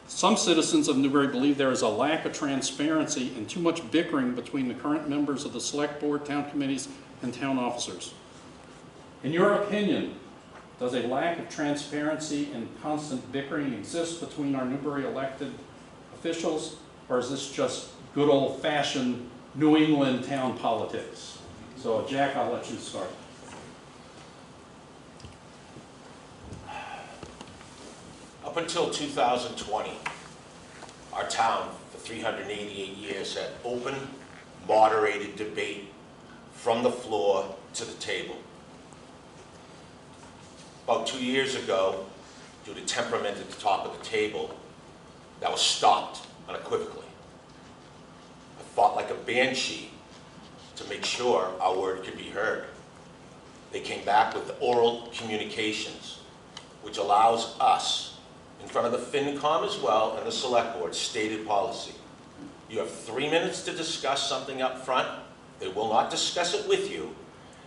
Some citizens of Newbury believe there is a lack of transparency and too much bickering between the current members of the select board, town committees, and town officers. In your opinion, does a lack of transparency and constant bickering exist between our Newbury elected officials? Or is this just good old-fashioned New England town politics? So, Jack, I'll let you start. Up until 2020, our town, for 388 years, had open, moderated debate from the floor to the table. About 2 years ago, due to temperament at the top of the table, that was stopped unequivocally. I fought like a banshee to make sure our word could be heard. They came back with the oral communications, which allows us, in front of the FinCom as well and the Select Board, stated policy. You have 3 minutes to discuss something up front. They will not discuss it with you,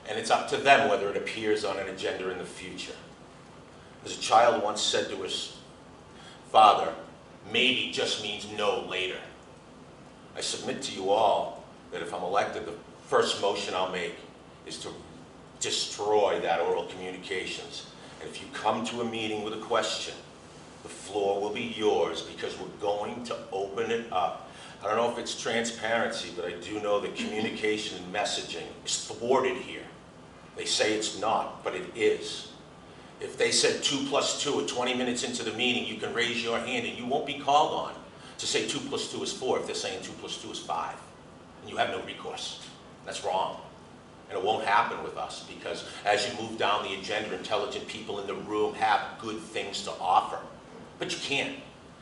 and it's up to them whether it appears on an agenda in the future. As a child once said to his father, maybe just means no later. I submit to you all that if I'm elected, the first motion I'll make is to destroy that oral communications. And if you come to a meeting with a question, the floor will be yours, because we're going to open it up. I don't know if it's transparency, but I do know that communication and messaging is thwarted here. They say it's not, but it is. If they said 2 + 2 at 20 minutes into the meeting, you can raise your hand and you won't be called on to say 2 + 2 is 4 if they're saying 2 + 2 is 5. And you have no recourse. That's wrong. And it won't happen with us, because as you move down the agenda, intelligent people in the room have good things to offer. But you can't.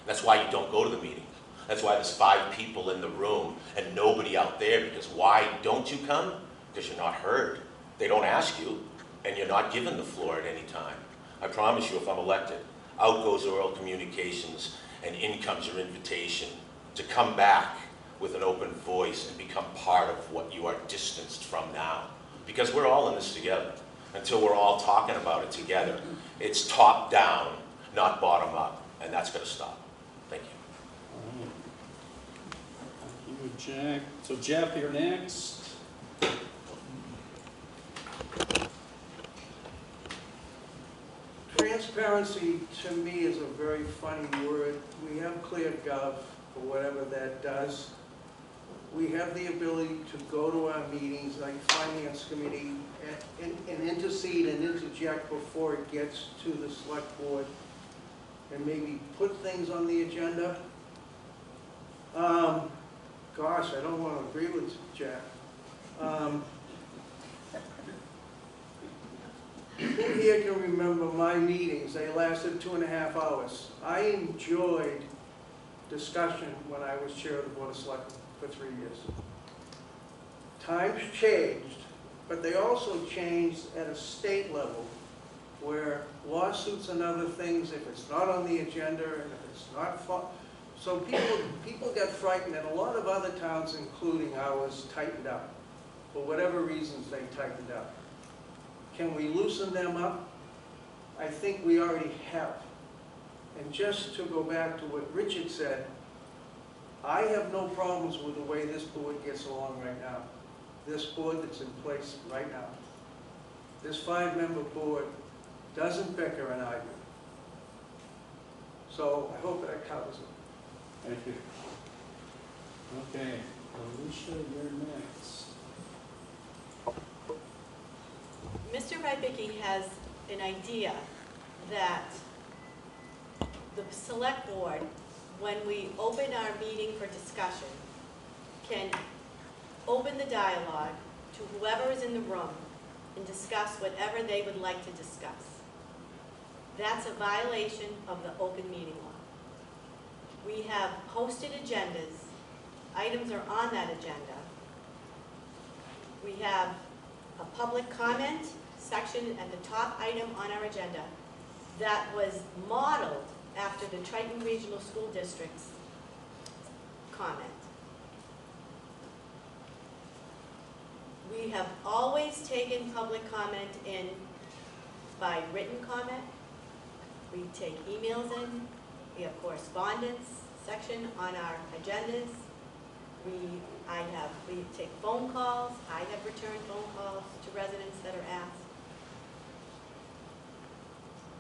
That's why you don't go to the meeting. That's why there's 5 people in the room and nobody out there, because why don't you come? Because you're not heard. They don't ask you, and you're not given the floor at any time. I promise you, if I'm elected, out goes oral communications, and in comes your invitation to come back with an open voice and become part of what you are distanced from now. Because we're all in this together. Until we're all talking about it together. It's top down, not bottom up, and that's going to stop. Thank you. All right. Thank you, Jack. So Jeff, you're next. Transparency, to me, is a very funny word. We have ClearGov, or whatever that does. We have the ability to go to our meetings, like Finance Committee, and intercede and interject before it gets to the Select Board, and maybe put things on the agenda. Gosh, I don't want to agree with Jack. Who here can remember my meetings? They lasted 2.5 hours. I enjoyed discussion when I was chair of the Board of Selectmen for 3 years. Times changed, but they also changed at a state level, where lawsuits and other things, if it's not on the agenda and if it's not, so people get frightened, and a lot of other towns, including ours, tightened up. For whatever reasons, they tightened up. Can we loosen them up? I think we already have. And just to go back to what Richard said, I have no problems with the way this board gets along right now. This board that's in place right now. This 5-member board doesn't bicker and argue. So I hope that covers it. Thank you. Okay, Alicia, you're next. Mr. Rybicki has an idea that the Select Board, when we open our meeting for discussion, can open the dialogue to whoever is in the room and discuss whatever they would like to discuss. That's a violation of the open meeting law. We have posted agendas. Items are on that agenda. We have a public comment section at the top item on our agenda that was modeled after the Triton Regional School District's comment. We have always taken public comment in by written comment. We take emails in. We have correspondence section on our agendas. We take phone calls. I have returned phone calls to residents that are asked.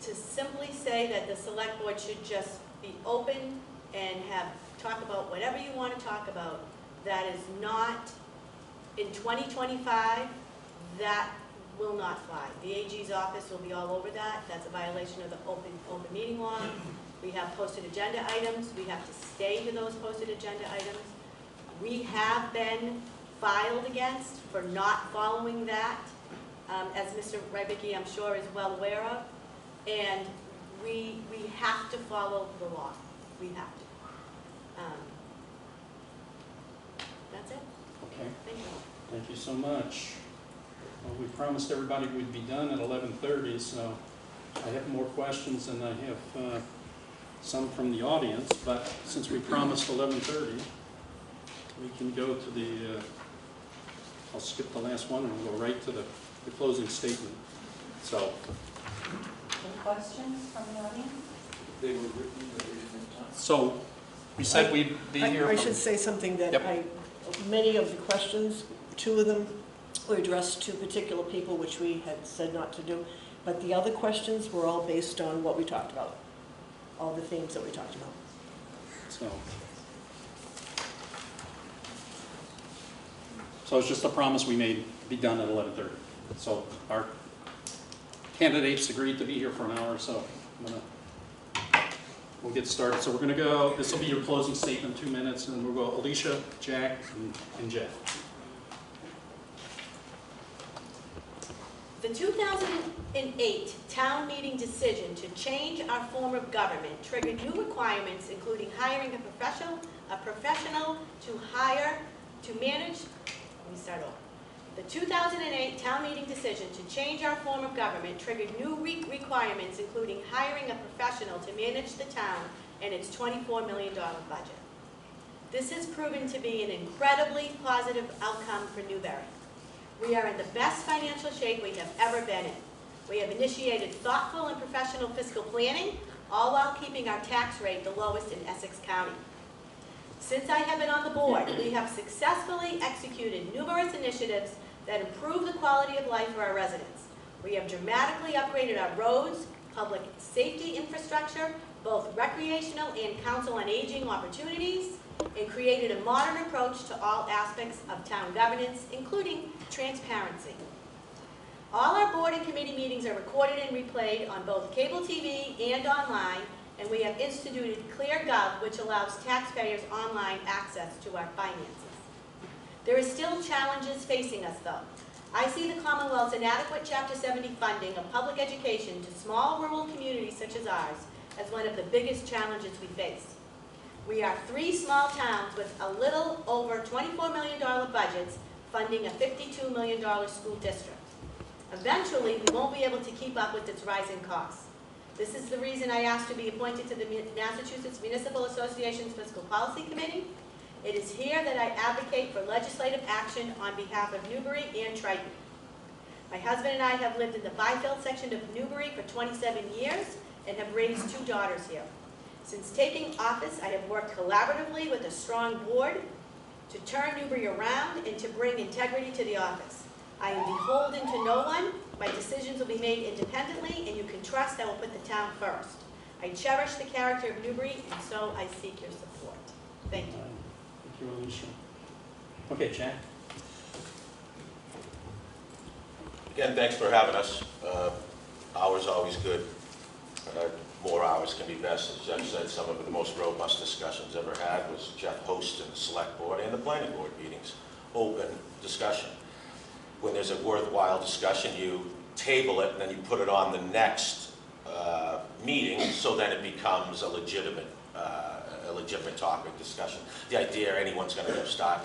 To simply say that the Select Board should just be open and talk about whatever you want to talk about, that is not, in 2025, that will not fly. The AG's office will be all over that. That's a violation of the open meeting law. We have posted agenda items. We have to stay to those posted agenda items. We have been filed against for not following that, as Mr. Rybicki, I'm sure, is well aware of. And we have to follow the law. We have to. That's it. Okay. Thank you. Thank you so much. Well, we promised everybody we'd be done at 11:30, so I have more questions than I have some from the audience, but since we promised 11:30, we can go to the, I'll skip the last one and we'll go right to the closing statement. So, Any questions from the audience? so we said we'd be here. I from- should say something that Yep. many of the questions, 2 of them were addressed to particular people, which we had said not to do. But the other questions were all based on what we talked about, all the themes that we talked about. So it's just a promise we made to be done at 11:30. So our candidates agreed to be here for an hour, so we'll get started. So we're going to go, this will be your closing statement, 2 minutes, and we'll go Alicia, Jack, and Jeff. The 2008 town meeting decision to change our form of government triggered new requirements, including hiring a professional to manage. Let me start over. The 2008 town meeting decision to change our form of government triggered new requirements, including hiring a professional to manage the town and its $24 million budget. This has proven to be an incredibly positive outcome for Newbury. We are in the best financial shape we have ever been in. We have initiated thoughtful and professional fiscal planning, all while keeping our tax rate the lowest in Essex County. Since I have been on the board, we have successfully executed numerous initiatives that improve the quality of life for our residents. We have dramatically upgraded our roads, public safety infrastructure, both recreational and council on aging opportunities, and created a modern approach to all aspects of town governance, including transparency. All our board and committee meetings are recorded and replayed on both cable TV and online, and we have instituted ClearGov, which allows taxpayers online access to our finances. There are still challenges facing us, though. I see the Commonwealth's inadequate Chapter 70 funding of public education to small rural communities such as ours as one of the biggest challenges we face. We are 3 small towns with a little over $24 million budgets funding a $52 million school district. Eventually, we won't be able to keep up with its rising costs. This is the reason I asked to be appointed to the Massachusetts Municipal Association's Fiscal Policy Committee. It is here that I advocate for legislative action on behalf of Newbury and Triton. My husband and I have lived in the Byfield section of Newbury for 27 years and have raised 2 daughters here. Since taking office, I have worked collaboratively with a strong board to turn Newbury around and to bring integrity to the office. I am beholden to no one. My decisions will be made independently, and you can trust I will put the town first. I cherish the character of Newbury, and so I seek your support. Thank you. Thank you, Alicia. Okay, Jack. Again, thanks for having us. Hours always good. More hours can be best. As Jeff said, some of the most robust discussions ever had was Jeff hosting the select board and the planning board meetings. Open discussion. When there's a worthwhile discussion, you table it and then you put it on the next meeting, so then it becomes a legitimate topic discussion. The idea anyone's going to start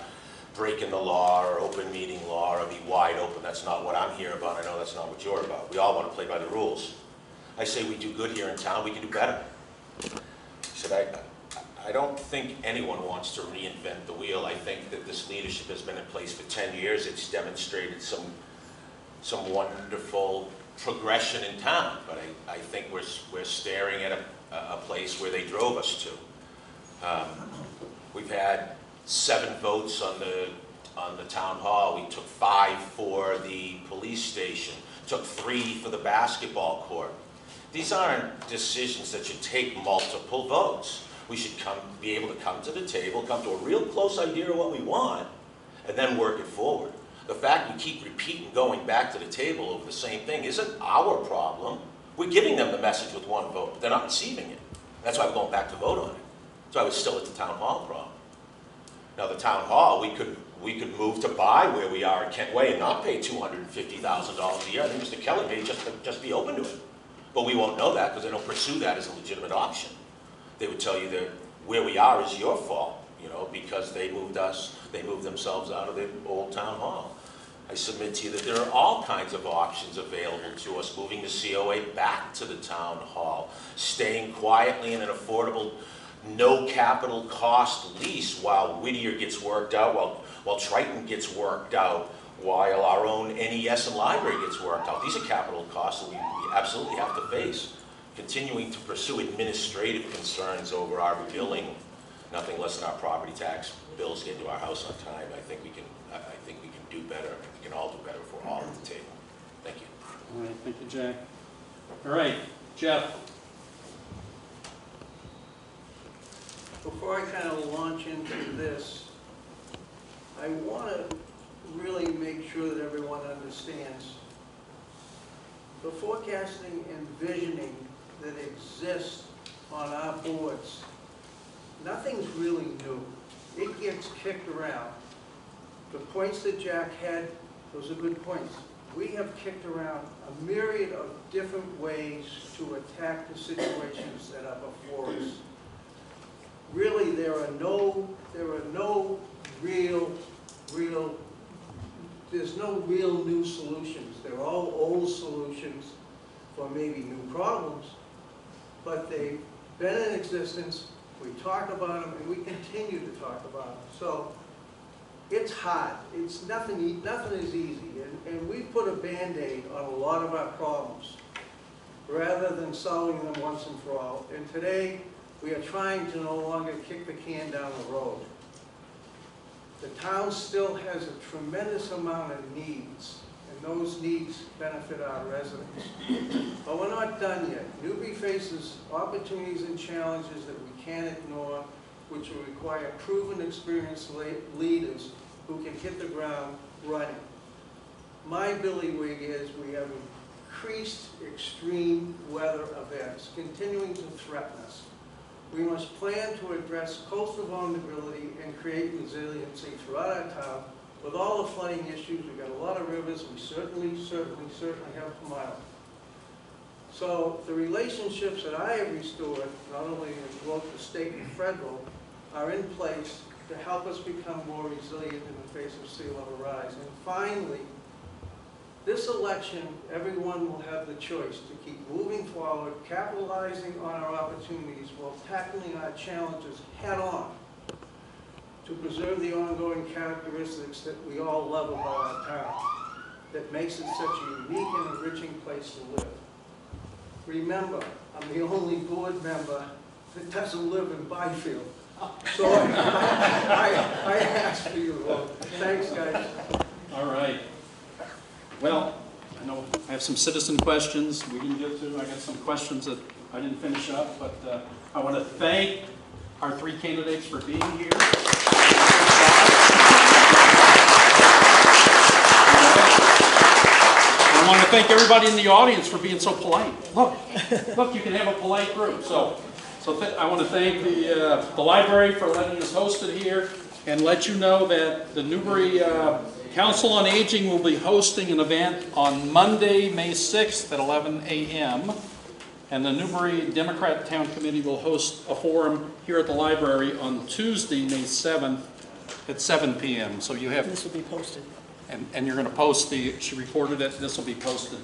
breaking the law or open meeting law or be wide open, that's not what I'm here about. I know that's not what you're about. We all want to play by the rules. I say we do good here in town, we can do better. I don't think anyone wants to reinvent the wheel. I think that this leadership has been in place for 10 years. It's demonstrated some wonderful progression in town, but I think we're staring at a place where they drove us to. We've had 7 votes on the town hall. We took 5 for the police station, took 3 for the basketball court. These aren't decisions that should take multiple votes. We should be able to come to the table, come to a real close idea of what we want, and then work it forward. The fact we keep repeating going back to the table over the same thing isn't our problem. We're giving them the message with 1 vote, but they're not receiving it. That's why we're going back to vote on it. So I was still at the town hall problem. Now the town hall, we could move to buy where we are at Kent Way and not pay $250,000 a year. I think Mr. Kelly may just be open to it. But we won't know that because they don't pursue that as a legitimate option. They would tell you that where we are is your fault, because they moved themselves out of the old town hall. I submit to you that there are all kinds of options available to us, moving the COA back to the town hall, staying quietly in an affordable, no capital cost lease while Whittier gets worked out, while Triton gets worked out, while our own NES and library gets worked out. These are capital costs that we absolutely have to face. Continuing to pursue administrative concerns over our billing, nothing less than our property tax bills get to our house on time. I think we can do better. We can all do better if we're all at the table. Thank you. All right, thank you, Jack. All right, Jeff. Before I kind of launch into this, I want to really make sure that everyone understands the forecasting and visioning that exists on our boards. Nothing's really new. It gets kicked around. The points that Jack had, those are good points. We have kicked around a myriad of different ways to attack the situations that are before us. Really, there are no real, there's no real new solutions. They're all old solutions for maybe new problems, but they've been in existence. We talk about them, and we continue to talk about them. So it's hard. It's nothing is easy, and we put a Band-Aid on a lot of our problems rather than solving them once and for all. And today, we are trying to no longer kick the can down the road. The town still has a tremendous amount of needs, and those needs benefit our residents. But we're not done yet. Newbury faces opportunities and challenges that we can't ignore, which will require proven, experienced leaders who can hit the ground running. My billywig is we have increased extreme weather events continuing to threaten us. We must plan to address coastal vulnerability and create resiliency throughout our town. With all the flooding issues, we've got a lot of rivers, we certainly have to mile. So the relationships that I have restored, not only in both the state and federal, are in place to help us become more resilient in the face of sea level rise. And finally, this election, everyone will have the choice to keep moving forward, capitalizing on our opportunities while tackling our challenges head on to preserve the ongoing characteristics that we all love about our town, that makes it such a unique and enriching place to live. Remember, I'm the only board member that doesn't live in Byfield. So I ask for your vote. Thanks, guys. All right. Well, I know I have some citizen questions we didn't get to. I got some questions that I didn't finish up, but I want to thank our three candidates for being here. I want to thank everybody in the audience for being so polite. Look, you can have a polite group. So I want to thank the library for letting us host it here, and let you know that the Newbury Council on Aging will be hosting an event on Monday, May 6th at 11 a.m. And the Newbury Democrat Town Committee will host a forum here at the library on Tuesday, May 7th at 7 p.m. So you have... This will be posted. And you're going to post she recorded it, this will be posted